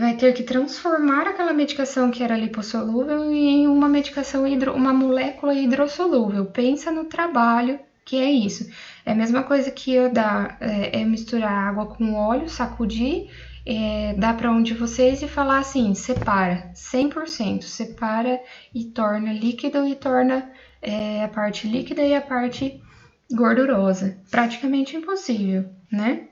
vai ter que transformar aquela medicação que era lipossolúvel em uma medicação, uma molécula hidrossolúvel. Pensa no trabalho que é isso. É a mesma coisa que eu dar, misturar água com óleo, sacudir, dar para um de vocês e falar assim, separa, 100%, separa e torna líquido e torna a parte líquida e a parte gordurosa. Praticamente impossível, né?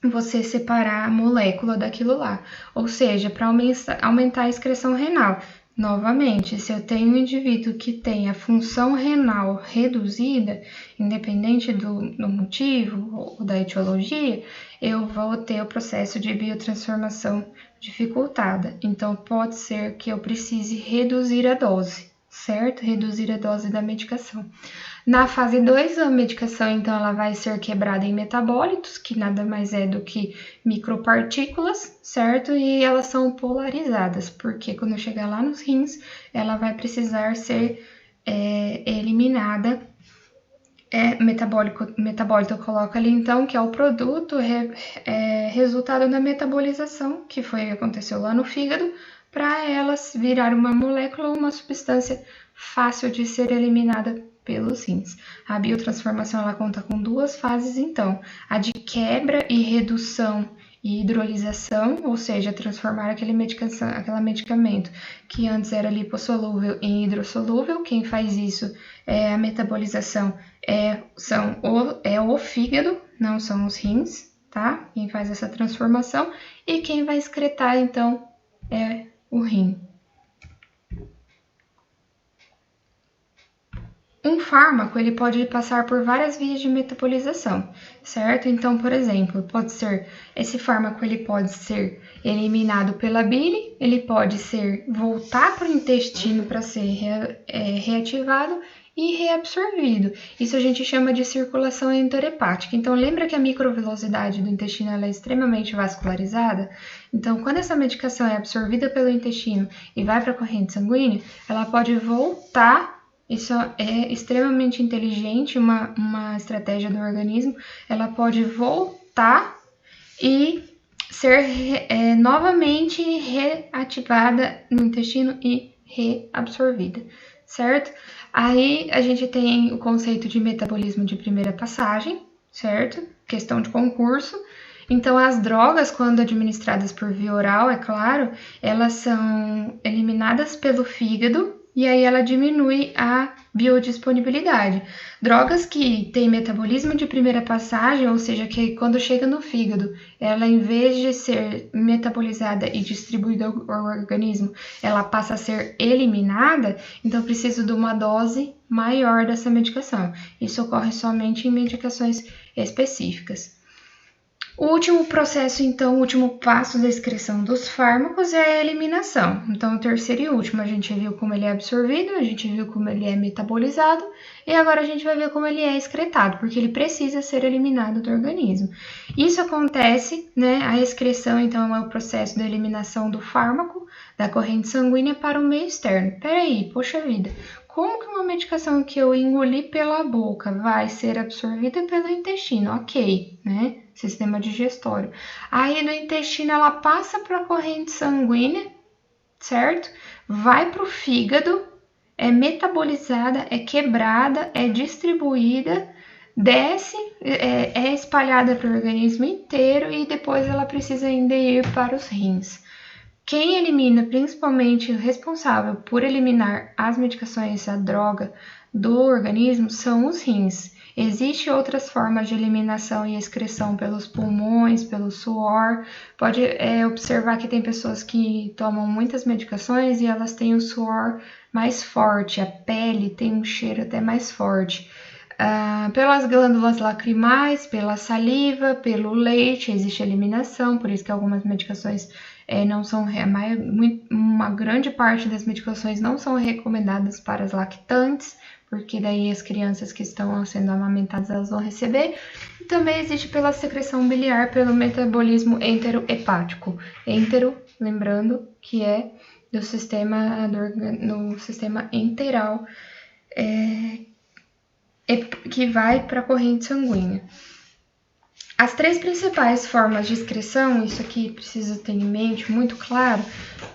Você separar a molécula daquilo lá. Ou seja, para aumentar a excreção renal. Novamente, se eu tenho um indivíduo que tem a função renal reduzida, independente do motivo ou da etiologia, eu vou ter o processo de biotransformação dificultada. Então, pode ser que eu precise reduzir a dose, certo? Reduzir a dose da medicação. Na fase 2, a medicação, então, ela vai ser quebrada em metabólitos, que nada mais é do que micropartículas, certo? E elas são polarizadas, porque quando chegar lá nos rins, ela vai precisar ser eliminada. Metabólito eu coloco ali, então, que é o produto resultado da metabolização, que aconteceu lá no fígado, para elas virar uma molécula ou uma substância fácil de ser eliminada pelos rins. A biotransformação ela conta com duas fases, então, a de quebra e redução e hidrolisação, ou seja, transformar aquele medicamento que antes era lipossolúvel em hidrossolúvel. Quem faz isso a metabolização é o fígado, não são os rins, tá? Quem faz essa transformação, e quem vai excretar, então, é o rim. Um fármaco, ele pode passar por várias vias de metabolização, certo? Então, por exemplo, esse fármaco ele pode ser eliminado pela bile, ele pode voltar para o intestino para ser reativado e reabsorvido. Isso a gente chama de circulação enterohepática. Então, lembra que a microvelocidade do intestino ela é extremamente vascularizada? Então, quando essa medicação é absorvida pelo intestino e vai para a corrente sanguínea, ela pode voltar. Isso é extremamente inteligente, uma estratégia do organismo. Ela pode voltar e ser novamente reativada no intestino e reabsorvida, certo? Aí a gente tem o conceito de metabolismo de primeira passagem, certo? Questão de concurso. Então, as drogas, quando administradas por via oral, é claro, elas são eliminadas pelo fígado, e aí ela diminui a biodisponibilidade. Drogas que têm metabolismo de primeira passagem, ou seja, que quando chega no fígado, ela em vez de ser metabolizada e distribuída ao organismo, ela passa a ser eliminada, então preciso de uma dose maior dessa medicação. Isso ocorre somente em medicações específicas. O último processo, então, o último passo da excreção dos fármacos é a eliminação. Então, o terceiro e último, a gente viu como ele é absorvido, a gente viu como ele é metabolizado, e agora a gente vai ver como ele é excretado, porque ele precisa ser eliminado do organismo. Isso acontece, né? A excreção, então, é o processo da eliminação do fármaco da corrente sanguínea para o meio externo. Peraí, poxa vida, como que uma medicação que eu engoli pela boca vai ser absorvida pelo intestino? Ok, né? Sistema digestório. Aí do intestino ela passa para a corrente sanguínea, certo? Vai para o fígado, é metabolizada, é quebrada, é distribuída, desce, é espalhada para o organismo inteiro e depois ela precisa ainda ir para os rins. Quem elimina, principalmente o responsável por eliminar as medicações, a droga do organismo, são os rins. Existem outras formas de eliminação e excreção pelos pulmões, pelo suor. Pode observar que tem pessoas que tomam muitas medicações e elas têm o suor mais forte, a pele tem um cheiro até mais forte. Pelas glândulas lacrimais, pela saliva, pelo leite, existe eliminação, por isso que algumas medicações não são, uma grande parte das medicações não são recomendadas para as lactantes, porque daí as crianças que estão sendo amamentadas elas vão receber. E também existe pela secreção biliar, pelo metabolismo enterohepático. Entero, lembrando que é do sistema enteral, que vai para a corrente sanguínea. As três principais formas de excreção, isso aqui precisa ter em mente muito claro,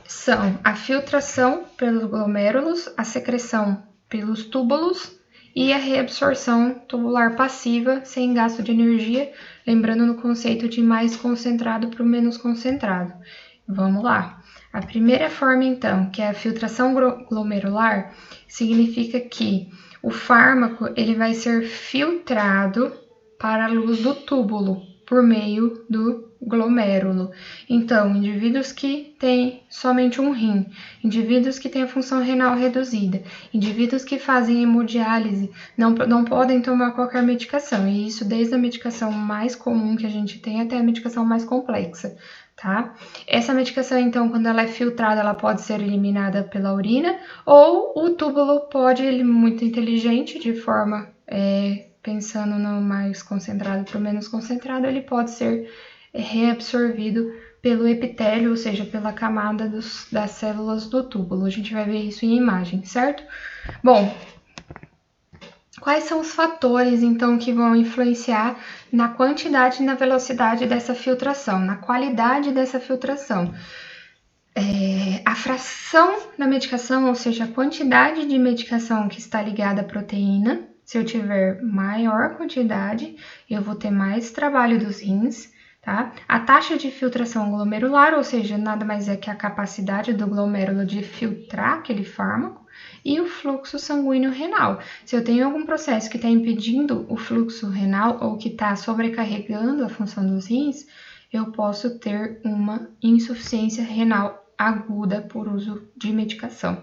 são a filtração pelos glomérulos, a secreção pelos túbulos e a reabsorção tubular passiva sem gasto de energia, lembrando no conceito de mais concentrado para o menos concentrado. Vamos lá. A primeira forma, então, que é a filtração glomerular, significa que o fármaco ele vai ser filtrado para a luz do túbulo por meio do glomérulo. Então, indivíduos que têm somente um rim, indivíduos que têm a função renal reduzida, indivíduos que fazem hemodiálise, não podem tomar qualquer medicação, e isso desde a medicação mais comum que a gente tem até a medicação mais complexa, tá? Essa medicação, então, quando ela é filtrada, ela pode ser eliminada pela urina, ou o túbulo pode, ele é muito inteligente, de forma, pensando no mais concentrado para o menos concentrado, ele pode ser reabsorvido pelo epitélio, ou seja, pela camada das células do túbulo. A gente vai ver isso em imagem, certo? Bom, quais são os fatores, então, que vão influenciar na quantidade e na velocidade dessa filtração, na qualidade dessa filtração? A fração da medicação, ou seja, a quantidade de medicação que está ligada à proteína. Se eu tiver maior quantidade, eu vou ter mais trabalho dos rins, tá? A taxa de filtração glomerular, ou seja, nada mais é que a capacidade do glomérulo de filtrar aquele fármaco, e o fluxo sanguíneo renal. Se eu tenho algum processo que está impedindo o fluxo renal ou que está sobrecarregando a função dos rins, eu posso ter uma insuficiência renal aguda por uso de medicação,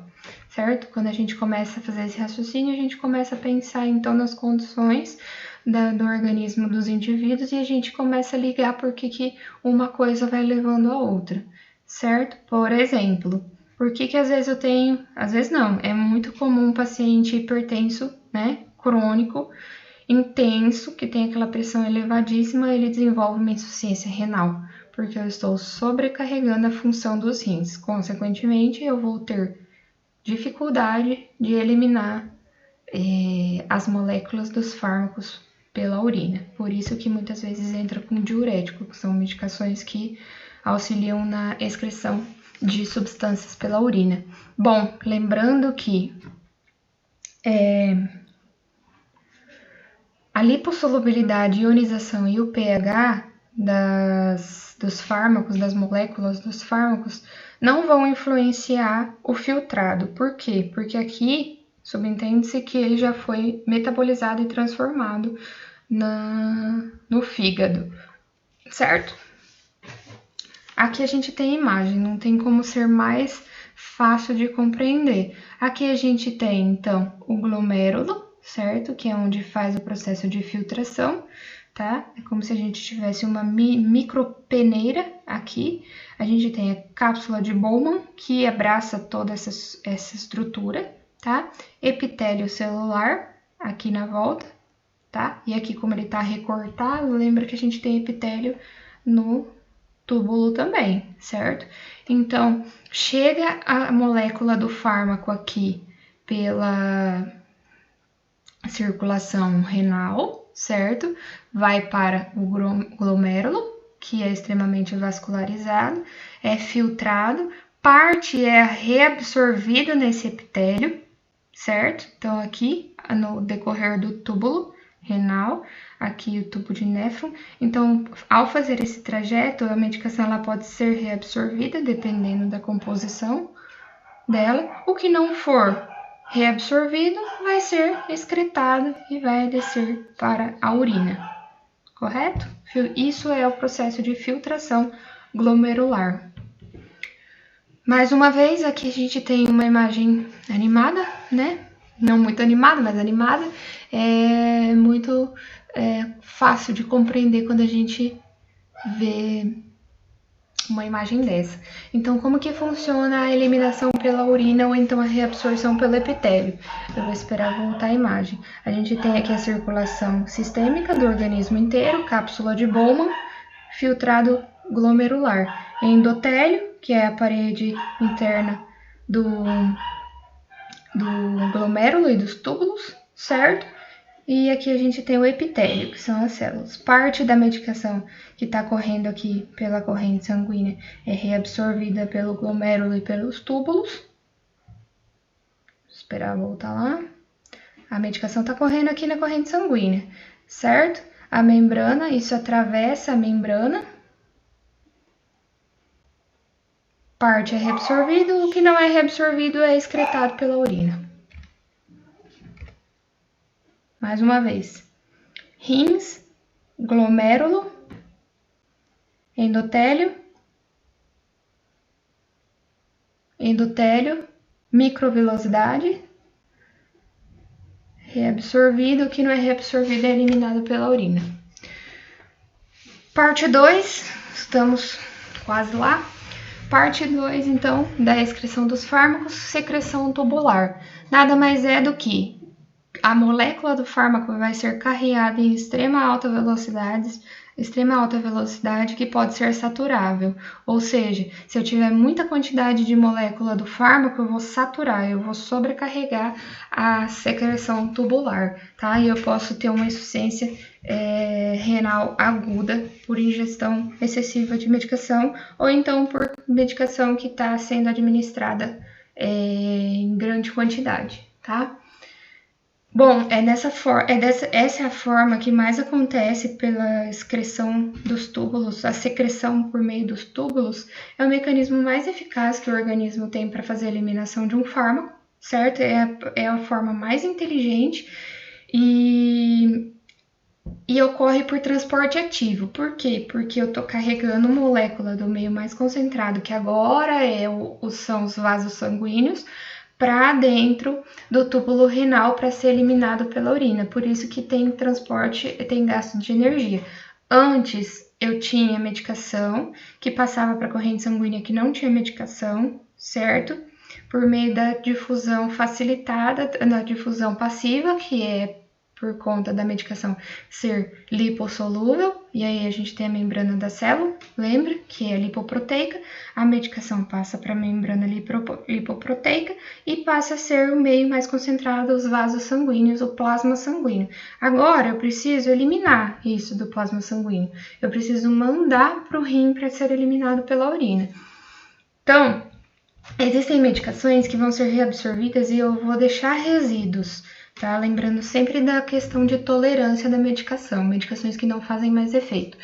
certo? Quando a gente começa a fazer esse raciocínio, a gente começa a pensar então nas condições do organismo dos indivíduos e a gente começa a ligar por que uma coisa vai levando a outra, certo? Por exemplo, por que às vezes eu tenho, às vezes não, é muito comum um paciente hipertenso, né, crônico, intenso, que tem aquela pressão elevadíssima, ele desenvolve uma insuficiência renal, porque eu estou sobrecarregando a função dos rins. Consequentemente, eu vou ter dificuldade de eliminar as moléculas dos fármacos pela urina. Por isso que muitas vezes entra com diurético, que são medicações que auxiliam na excreção de substâncias pela urina. Bom, lembrando que a lipossolubilidade, ionização e o pH dos fármacos, das moléculas dos fármacos, não vão influenciar o filtrado. Por quê? Porque aqui subentende-se que ele já foi metabolizado e transformado no fígado, certo? Aqui a gente tem imagem, não tem como ser mais fácil de compreender. Aqui a gente tem, então, o glomérulo, certo? Que é onde faz o processo de filtração, tá? É como se a gente tivesse uma micropeneira aqui. A gente tem a cápsula de Bowman, que abraça toda essa estrutura, tá? Epitélio celular, aqui na volta, tá? E aqui, como ele tá recortado, lembra que a gente tem epitélio no túbulo também, certo? Então, chega a molécula do fármaco aqui pela circulação renal, certo? Vai para o glomérulo, que é extremamente vascularizado, é filtrado, parte é reabsorvido nesse epitélio, certo? Então, aqui, no decorrer do túbulo renal, aqui o tubo de néfron. Então, ao fazer esse trajeto, a medicação ela pode ser reabsorvida, dependendo da composição dela. O que não for reabsorvido vai ser excretado e vai descer para a urina, correto? Isso é o processo de filtração glomerular. Mais uma vez, aqui a gente tem uma imagem animada, né? Não muito animada, mas animada. É muito fácil de compreender quando a gente vê uma imagem dessa. Então, como que funciona a eliminação pela urina ou então a reabsorção pelo epitélio? Eu vou esperar voltar a imagem. A gente tem aqui a circulação sistêmica do organismo inteiro, cápsula de Bowman, filtrado glomerular, endotélio, que é a parede interna do glomérulo e dos túbulos, certo? E aqui a gente tem o epitélio, que são as células. Parte da medicação que está correndo aqui pela corrente sanguínea é reabsorvida pelo glomérulo e pelos túbulos. Vou esperar voltar lá. A medicação está correndo aqui na corrente sanguínea, certo? A membrana, isso atravessa a membrana. Parte é reabsorvido, o que não é reabsorvido é excretado pela urina. Mais uma vez, rins, glomérulo, endotélio, microvilosidade, reabsorvido, o que não é reabsorvido é eliminado pela urina. Parte 2, estamos quase lá. Parte 2, então, da excreção dos fármacos, secreção tubular. Nada mais é do que a molécula do fármaco vai ser carreada em extrema alta velocidade que pode ser saturável. Ou seja, se eu tiver muita quantidade de molécula do fármaco, eu vou saturar, eu vou sobrecarregar a secreção tubular, tá? E eu posso ter uma insuficiência renal aguda por ingestão excessiva de medicação ou então por medicação que está sendo administrada em grande quantidade, tá? Bom, essa é a forma que mais acontece pela excreção dos túbulos. A secreção por meio dos túbulos é o mecanismo mais eficaz que o organismo tem para fazer a eliminação de um fármaco, certo? É a forma mais inteligente e ocorre por transporte ativo. Por quê? Porque eu estou carregando molécula do meio mais concentrado, que agora são os vasos sanguíneos, para dentro do túbulo renal para ser eliminado pela urina. Por isso que tem transporte, tem gasto de energia. Antes eu tinha medicação que passava para a corrente sanguínea que não tinha medicação, certo? Por meio da difusão facilitada, da difusão passiva, que é por conta da medicação ser lipossolúvel, e aí a gente tem a membrana da célula, lembra? Que é lipoproteica, a medicação passa para a membrana lipoproteica e passa a ser o meio mais concentrado dos vasos sanguíneos, o plasma sanguíneo. Agora eu preciso eliminar isso do plasma sanguíneo, eu preciso mandar para o rim para ser eliminado pela urina. Então, existem medicações que vão ser reabsorvidas e eu vou deixar resíduos. Tá? Lembrando sempre da questão de tolerância da medicação, medicações que não fazem mais efeito.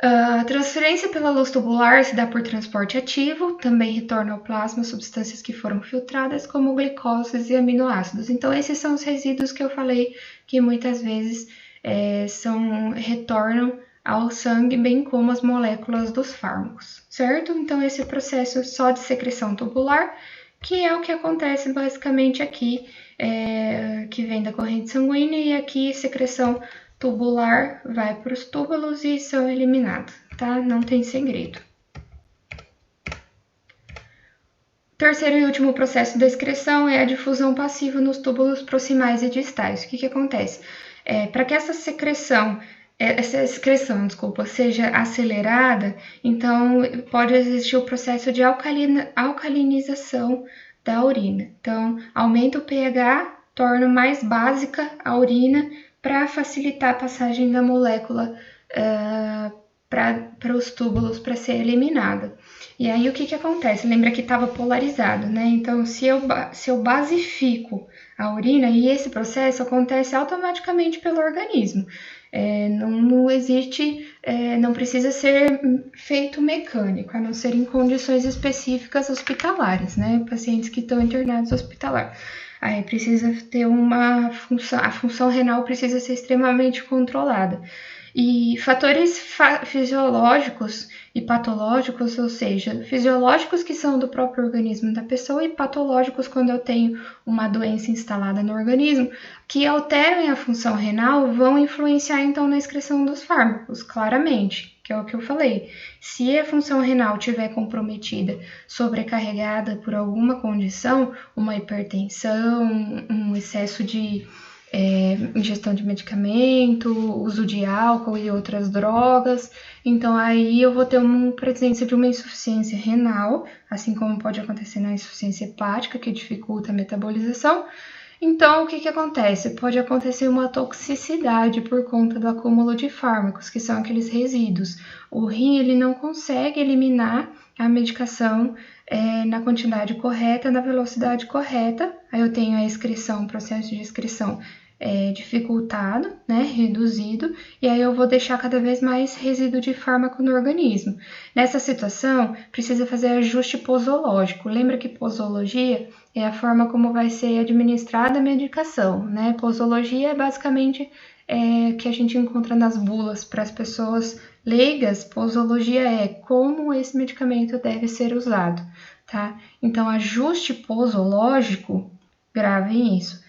A transferência pela luz tubular se dá por transporte ativo, também retorna ao plasma substâncias que foram filtradas, como glicoses e aminoácidos. Então, esses são os resíduos que eu falei que muitas vezes retornam ao sangue, bem como as moléculas dos fármacos, certo? Então, esse processo só de secreção tubular, que é o que acontece basicamente aqui, que vem da corrente sanguínea, e aqui secreção tubular vai para os túbulos e são eliminados, tá? Não tem segredo. Terceiro e último processo da excreção é a difusão passiva nos túbulos proximais e distais. O que acontece? Para que essa excreção, seja acelerada, então pode existir o processo de alcalinização da urina. Então, aumenta o pH, torna mais básica a urina para facilitar a passagem da molécula para os túbulos para ser eliminada. E aí o que acontece? Lembra que estava polarizado, né? Então, se eu basifico a urina, e esse processo acontece automaticamente pelo organismo. Não existe, não precisa ser feito mecânico, a não ser em condições específicas hospitalares, né? Pacientes que estão internados hospitalar. Aí precisa ter a função renal precisa ser extremamente controlada. E fatores fisiológicos e patológicos, ou seja, fisiológicos que são do próprio organismo da pessoa e patológicos quando eu tenho uma doença instalada no organismo, que alteram a função renal, vão influenciar então na excreção dos fármacos, claramente, que é o que eu falei. Se a função renal estiver comprometida, sobrecarregada por alguma condição, uma hipertensão, um excesso de ingestão de medicamento, uso de álcool e outras drogas, então aí eu vou ter uma presença de uma insuficiência renal, assim como pode acontecer na insuficiência hepática, que dificulta a metabolização. Então, o que acontece? Pode acontecer uma toxicidade por conta do acúmulo de fármacos, que são aqueles resíduos. O rim ele não consegue eliminar a medicação na quantidade correta, na velocidade correta. Aí eu tenho a excreção, o processo de excreção dificultado, né, reduzido, e aí eu vou deixar cada vez mais resíduo de fármaco no organismo. Nessa situação, precisa fazer ajuste posológico. Lembra que posologia é a forma como vai ser administrada a medicação, né? Posologia é basicamente que a gente encontra nas bulas para as pessoas leigas. Posologia é como esse medicamento deve ser usado, tá? Então, ajuste posológico, gravem isso.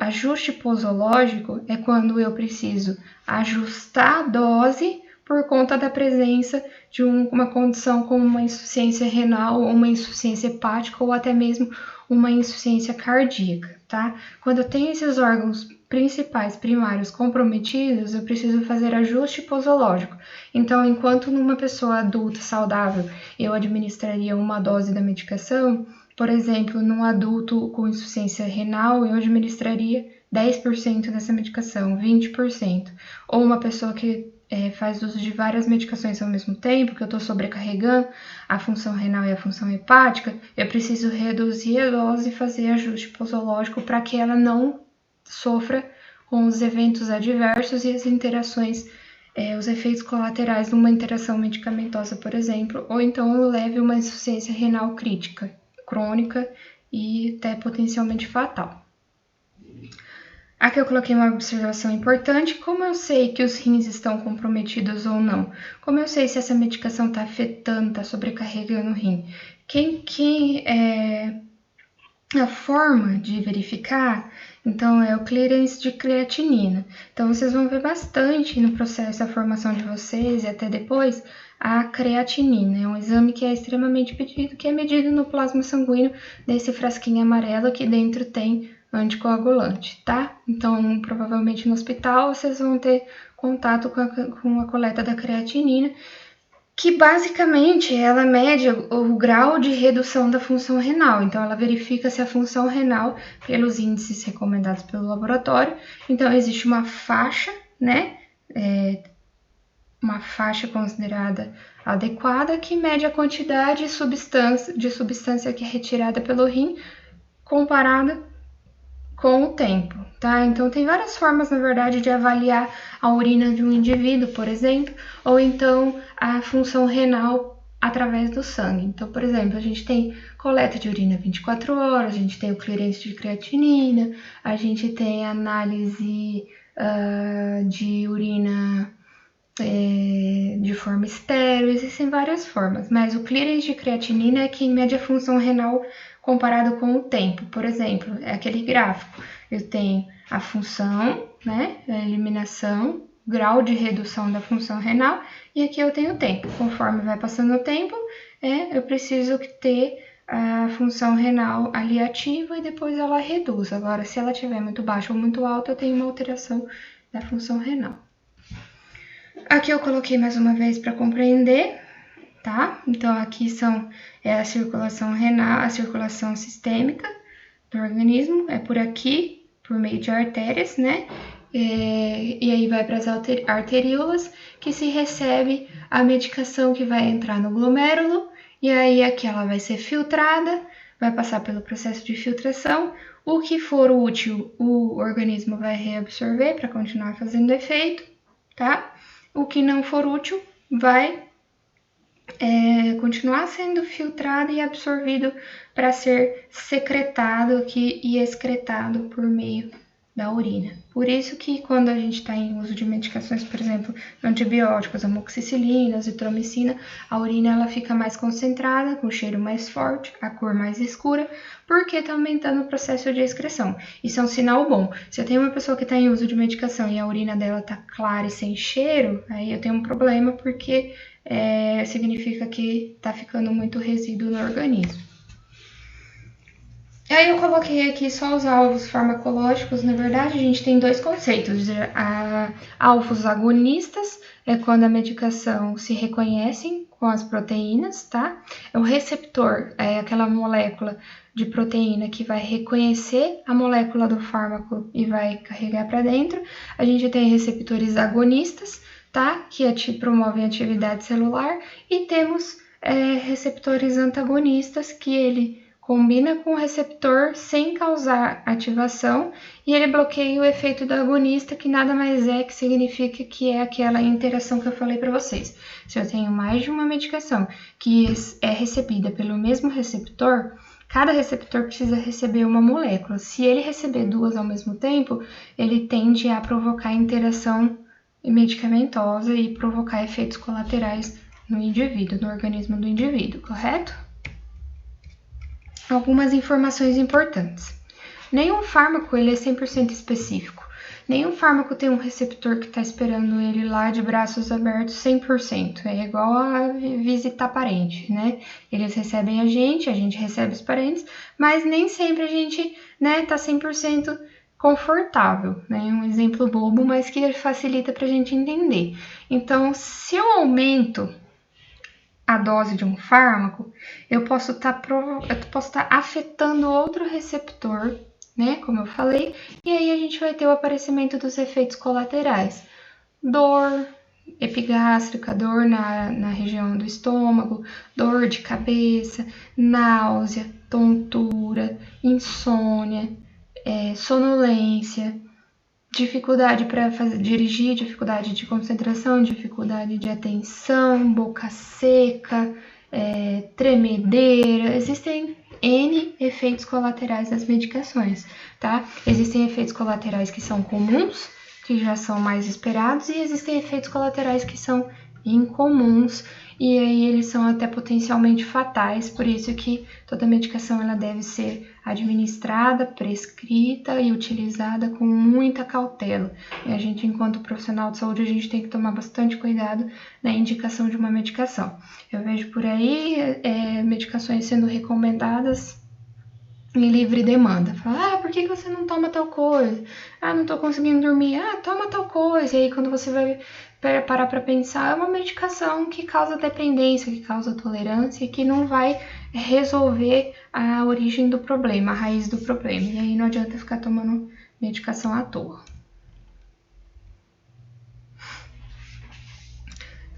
Ajuste posológico é quando eu preciso ajustar a dose por conta da presença de uma condição como uma insuficiência renal, ou uma insuficiência hepática, ou até mesmo uma insuficiência cardíaca, tá? Quando eu tenho esses órgãos principais, primários, comprometidos, eu preciso fazer ajuste posológico. Então, enquanto numa pessoa adulta, saudável, eu administraria uma dose da medicação, por exemplo, num adulto com insuficiência renal, eu administraria 10% dessa medicação, 20%. Ou uma pessoa que faz uso de várias medicações ao mesmo tempo, que eu estou sobrecarregando a função renal e a função hepática, eu preciso reduzir a dose e fazer ajuste posológico para que ela não sofra com os eventos adversos e as interações, os efeitos colaterais de uma interação medicamentosa, por exemplo, ou então leve uma insuficiência renal crítica, crônica e até potencialmente fatal. Aqui eu coloquei uma observação importante: como eu sei que os rins estão comprometidos ou não? Como eu sei se essa medicação está afetando, está sobrecarregando o rim? A forma de verificar, então, é o clearance de creatinina. Então, vocês vão ver bastante no processo da formação de vocês e até depois a creatinina. É um exame que é extremamente pedido, que é medido no plasma sanguíneo desse frasquinho amarelo que dentro tem anticoagulante, tá? Então, provavelmente no hospital vocês vão ter contato com a coleta da creatinina, que basicamente ela mede o grau de redução da função renal. Então, ela verifica se a função renal, pelos índices recomendados pelo laboratório, então existe uma faixa, né? Uma faixa considerada adequada que mede a quantidade de substância que é retirada pelo rim comparada com o tempo, tá? Então, tem várias formas, na verdade, de avaliar a urina de um indivíduo, por exemplo, ou então a função renal através do sangue. Então, por exemplo, a gente tem coleta de urina 24 horas, a gente tem o clearance de creatinina, a gente tem análise de urina de forma estéril, existem várias formas, mas o clearance de creatinina é quem mede a função renal comparado com o tempo. Por exemplo, é aquele gráfico. Eu tenho a função, né, a eliminação, grau de redução da função renal, e aqui eu tenho o tempo. Conforme vai passando o tempo, eu preciso ter a função renal ali ativa e depois ela reduz. Agora, se ela estiver muito baixa ou muito alta, eu tenho uma alteração da função renal. Aqui eu coloquei mais uma vez para compreender, tá? Então, aqui é a circulação renal, a circulação sistêmica do organismo, é por aqui, por meio de artérias, né? E aí vai para as arteríolas, que se recebe a medicação que vai entrar no glomérulo, e aí aqui ela vai ser filtrada, vai passar pelo processo de filtração. O que for útil, o organismo vai reabsorver para continuar fazendo efeito, tá? O que não for útil vai continuar sendo filtrado e absorvido para ser secretado aqui e excretado por meio da urina. Por isso que quando a gente está em uso de medicações, por exemplo, antibióticos, amoxicilina, azitromicina, a urina ela fica mais concentrada, com cheiro mais forte, a cor mais escura, porque está aumentando o processo de excreção. Isso é um sinal bom. Se eu tenho uma pessoa que está em uso de medicação e a urina dela está clara e sem cheiro, aí eu tenho um problema, porque significa que está ficando muito resíduo no organismo. Aí eu coloquei aqui só os alvos farmacológicos. Na verdade, a gente tem dois conceitos. Alvos agonistas é quando a medicação se reconhece com as proteínas, tá? O receptor é aquela molécula de proteína que vai reconhecer a molécula do fármaco e vai carregar para dentro. A gente tem receptores agonistas, tá? Que promovem atividade celular. E temos receptores antagonistas, que ele combina com o receptor sem causar ativação e ele bloqueia o efeito do agonista, que nada mais que significa que é aquela interação que eu falei para vocês. Se eu tenho mais de uma medicação que é recebida pelo mesmo receptor, cada receptor precisa receber uma molécula. Se ele receber duas ao mesmo tempo, ele tende a provocar interação medicamentosa e provocar efeitos colaterais no indivíduo, no organismo do indivíduo, correto? Algumas informações importantes. Nenhum fármaco ele é 100% específico. Nenhum fármaco tem um receptor que está esperando ele lá de braços abertos 100%. É igual a visitar parente, né? Eles recebem a gente recebe os parentes, mas nem sempre a gente, né, tá 100% confortável, né? Um exemplo bobo, mas que facilita para a gente entender. Então, se eu aumento a dose de um fármaco, eu posso estar afetando outro receptor, né, como eu falei, e aí a gente vai ter o aparecimento dos efeitos colaterais. Dor epigástrica, dor na região do estômago, dor de cabeça, náusea, tontura, insônia, sonolência, dificuldade para dirigir, dificuldade de concentração, dificuldade de atenção, boca seca, tremedeira. Existem N efeitos colaterais das medicações, tá? Existem efeitos colaterais que são comuns, que já são mais esperados, e existem efeitos colaterais que são incomuns, e aí eles são até potencialmente fatais, por isso que toda medicação ela deve ser administrada, prescrita e utilizada com muita cautela. E a gente, enquanto profissional de saúde, a gente tem que tomar bastante cuidado na indicação de uma medicação. Eu vejo por aí medicações sendo recomendadas em livre demanda. Fala, por que você não toma tal coisa? Não tô conseguindo dormir. Toma tal coisa. E aí, quando você vai parar para pensar, é uma medicação que causa dependência, que causa tolerância e que não vai resolver a origem do problema, a raiz do problema. E aí não adianta ficar tomando medicação à toa.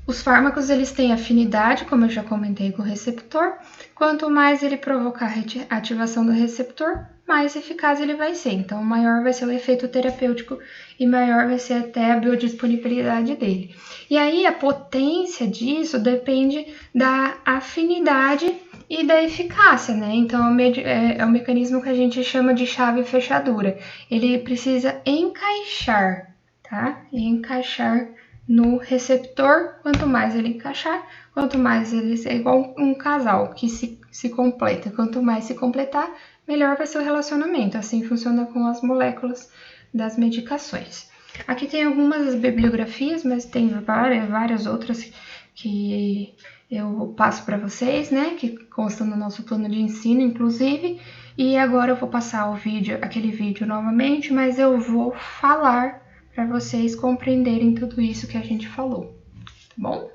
Os fármacos, eles têm afinidade, como eu já comentei, com o receptor. Quanto mais ele provocar a ativação do receptor, mais eficaz ele vai ser. Então, maior vai ser o efeito terapêutico e maior vai ser até a biodisponibilidade dele. E aí, a potência disso depende da afinidade e da eficácia, né? Então, é o mecanismo que a gente chama de chave fechadura. Ele precisa encaixar, tá? Encaixar no receptor. Quanto mais ele encaixar, quanto mais ele é igual um casal que se completa. Quanto mais se completar, melhor vai ser o relacionamento. Assim funciona com as moléculas das medicações. Aqui tem algumas bibliografias, mas tem várias outras que eu passo para vocês, né? Que constam no nosso plano de ensino, inclusive. E agora eu vou passar aquele vídeo novamente, mas eu vou falar para vocês compreenderem tudo isso que a gente falou, tá bom?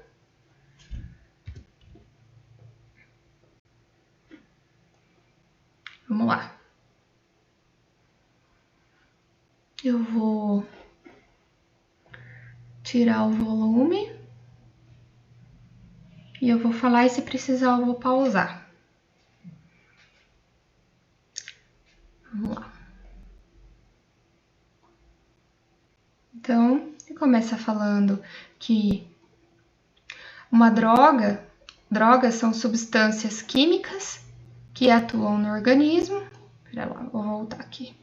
Vamos lá. Eu vou tirar o volume e eu vou falar, e se precisar eu vou pausar. Vamos lá. Então, ele começa falando que drogas são substâncias químicas que atuam no organismo. Pera lá, vou voltar aqui.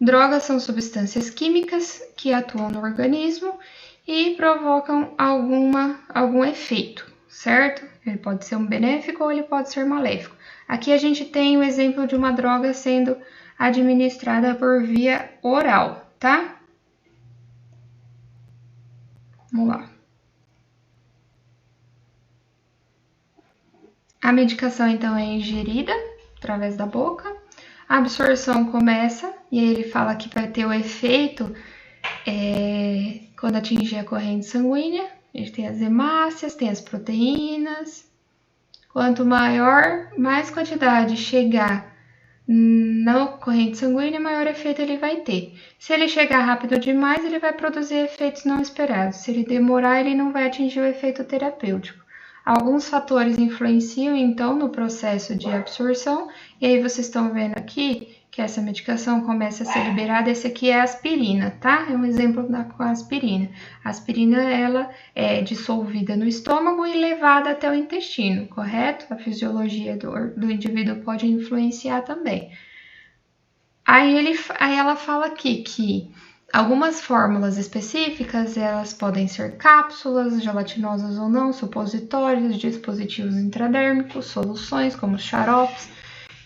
Drogas são substâncias químicas que atuam no organismo e provocam algum efeito, certo? Ele pode ser um benéfico ou ele pode ser maléfico. Aqui a gente tem o exemplo de uma droga sendo administrada por via oral, tá? Vamos lá. A medicação, então, é ingerida através da boca. A absorção começa, e aí ele fala que vai ter o efeito quando atingir a corrente sanguínea. A gente tem as hemácias, tem as proteínas. Quanto mais quantidade chegar na corrente sanguínea, maior efeito ele vai ter. Se ele chegar rápido demais, ele vai produzir efeitos não esperados. Se ele demorar, ele não vai atingir o efeito terapêutico. Alguns fatores influenciam, então, no processo de absorção. E aí vocês estão vendo aqui que essa medicação começa a ser liberada. Esse aqui é a aspirina, tá? É um exemplo com a aspirina. A aspirina, ela é dissolvida no estômago e levada até o intestino, correto? A fisiologia do indivíduo pode influenciar também. Aí ela fala aqui que algumas fórmulas específicas, elas podem ser cápsulas, gelatinosas ou não, supositórios, dispositivos intradérmicos, soluções como xaropes,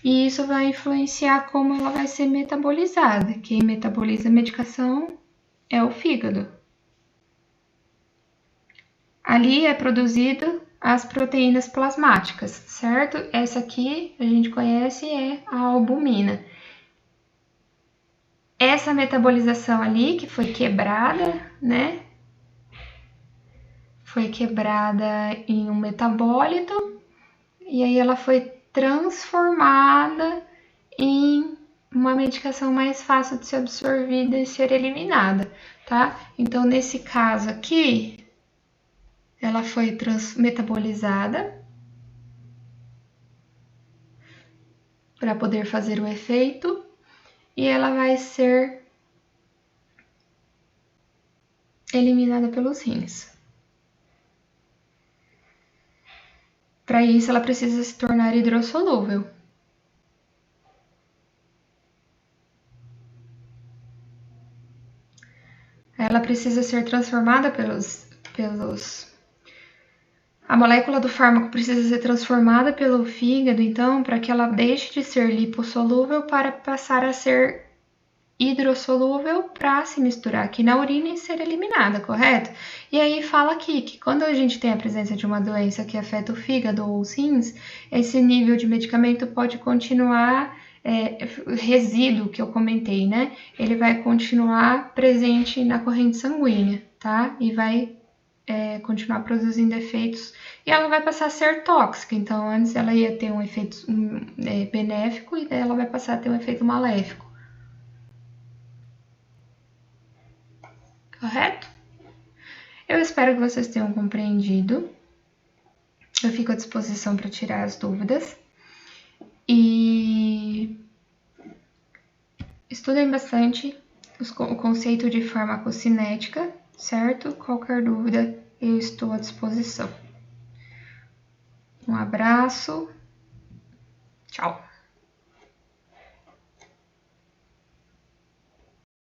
e isso vai influenciar como ela vai ser metabolizada. Quem metaboliza a medicação é o fígado. Ali é produzido as proteínas plasmáticas, certo? Essa aqui a gente conhece é a albumina. Essa metabolização ali que foi quebrada, né? Foi quebrada em um metabólito e aí ela foi transformada em uma medicação mais fácil de ser absorvida e ser eliminada, tá? Então, nesse caso aqui, ela foi metabolizada para poder fazer o efeito. e ela vai ser eliminada pelos rins. Para isso, ela precisa se tornar hidrossolúvel. Ela precisa ser transformada A molécula do fármaco precisa ser transformada pelo fígado, então, para que ela deixe de ser lipossolúvel para passar a ser hidrossolúvel para se misturar aqui na urina e ser eliminada, correto? E aí fala aqui que quando a gente tem a presença de uma doença que afeta o fígado ou os rins, esse nível de medicamento pode continuar, resíduo que eu comentei, né? Ele vai continuar presente na corrente sanguínea, tá? E vai continuar produzindo efeitos e ela vai passar a ser tóxica. Então, antes ela ia ter um efeito benéfico e daí ela vai passar a ter um efeito maléfico. Correto? Eu espero que vocês tenham compreendido. Eu fico à disposição para tirar as dúvidas. E estudem bastante o conceito de farmacocinética, certo? Qualquer dúvida, eu estou à disposição. Um abraço. Tchau.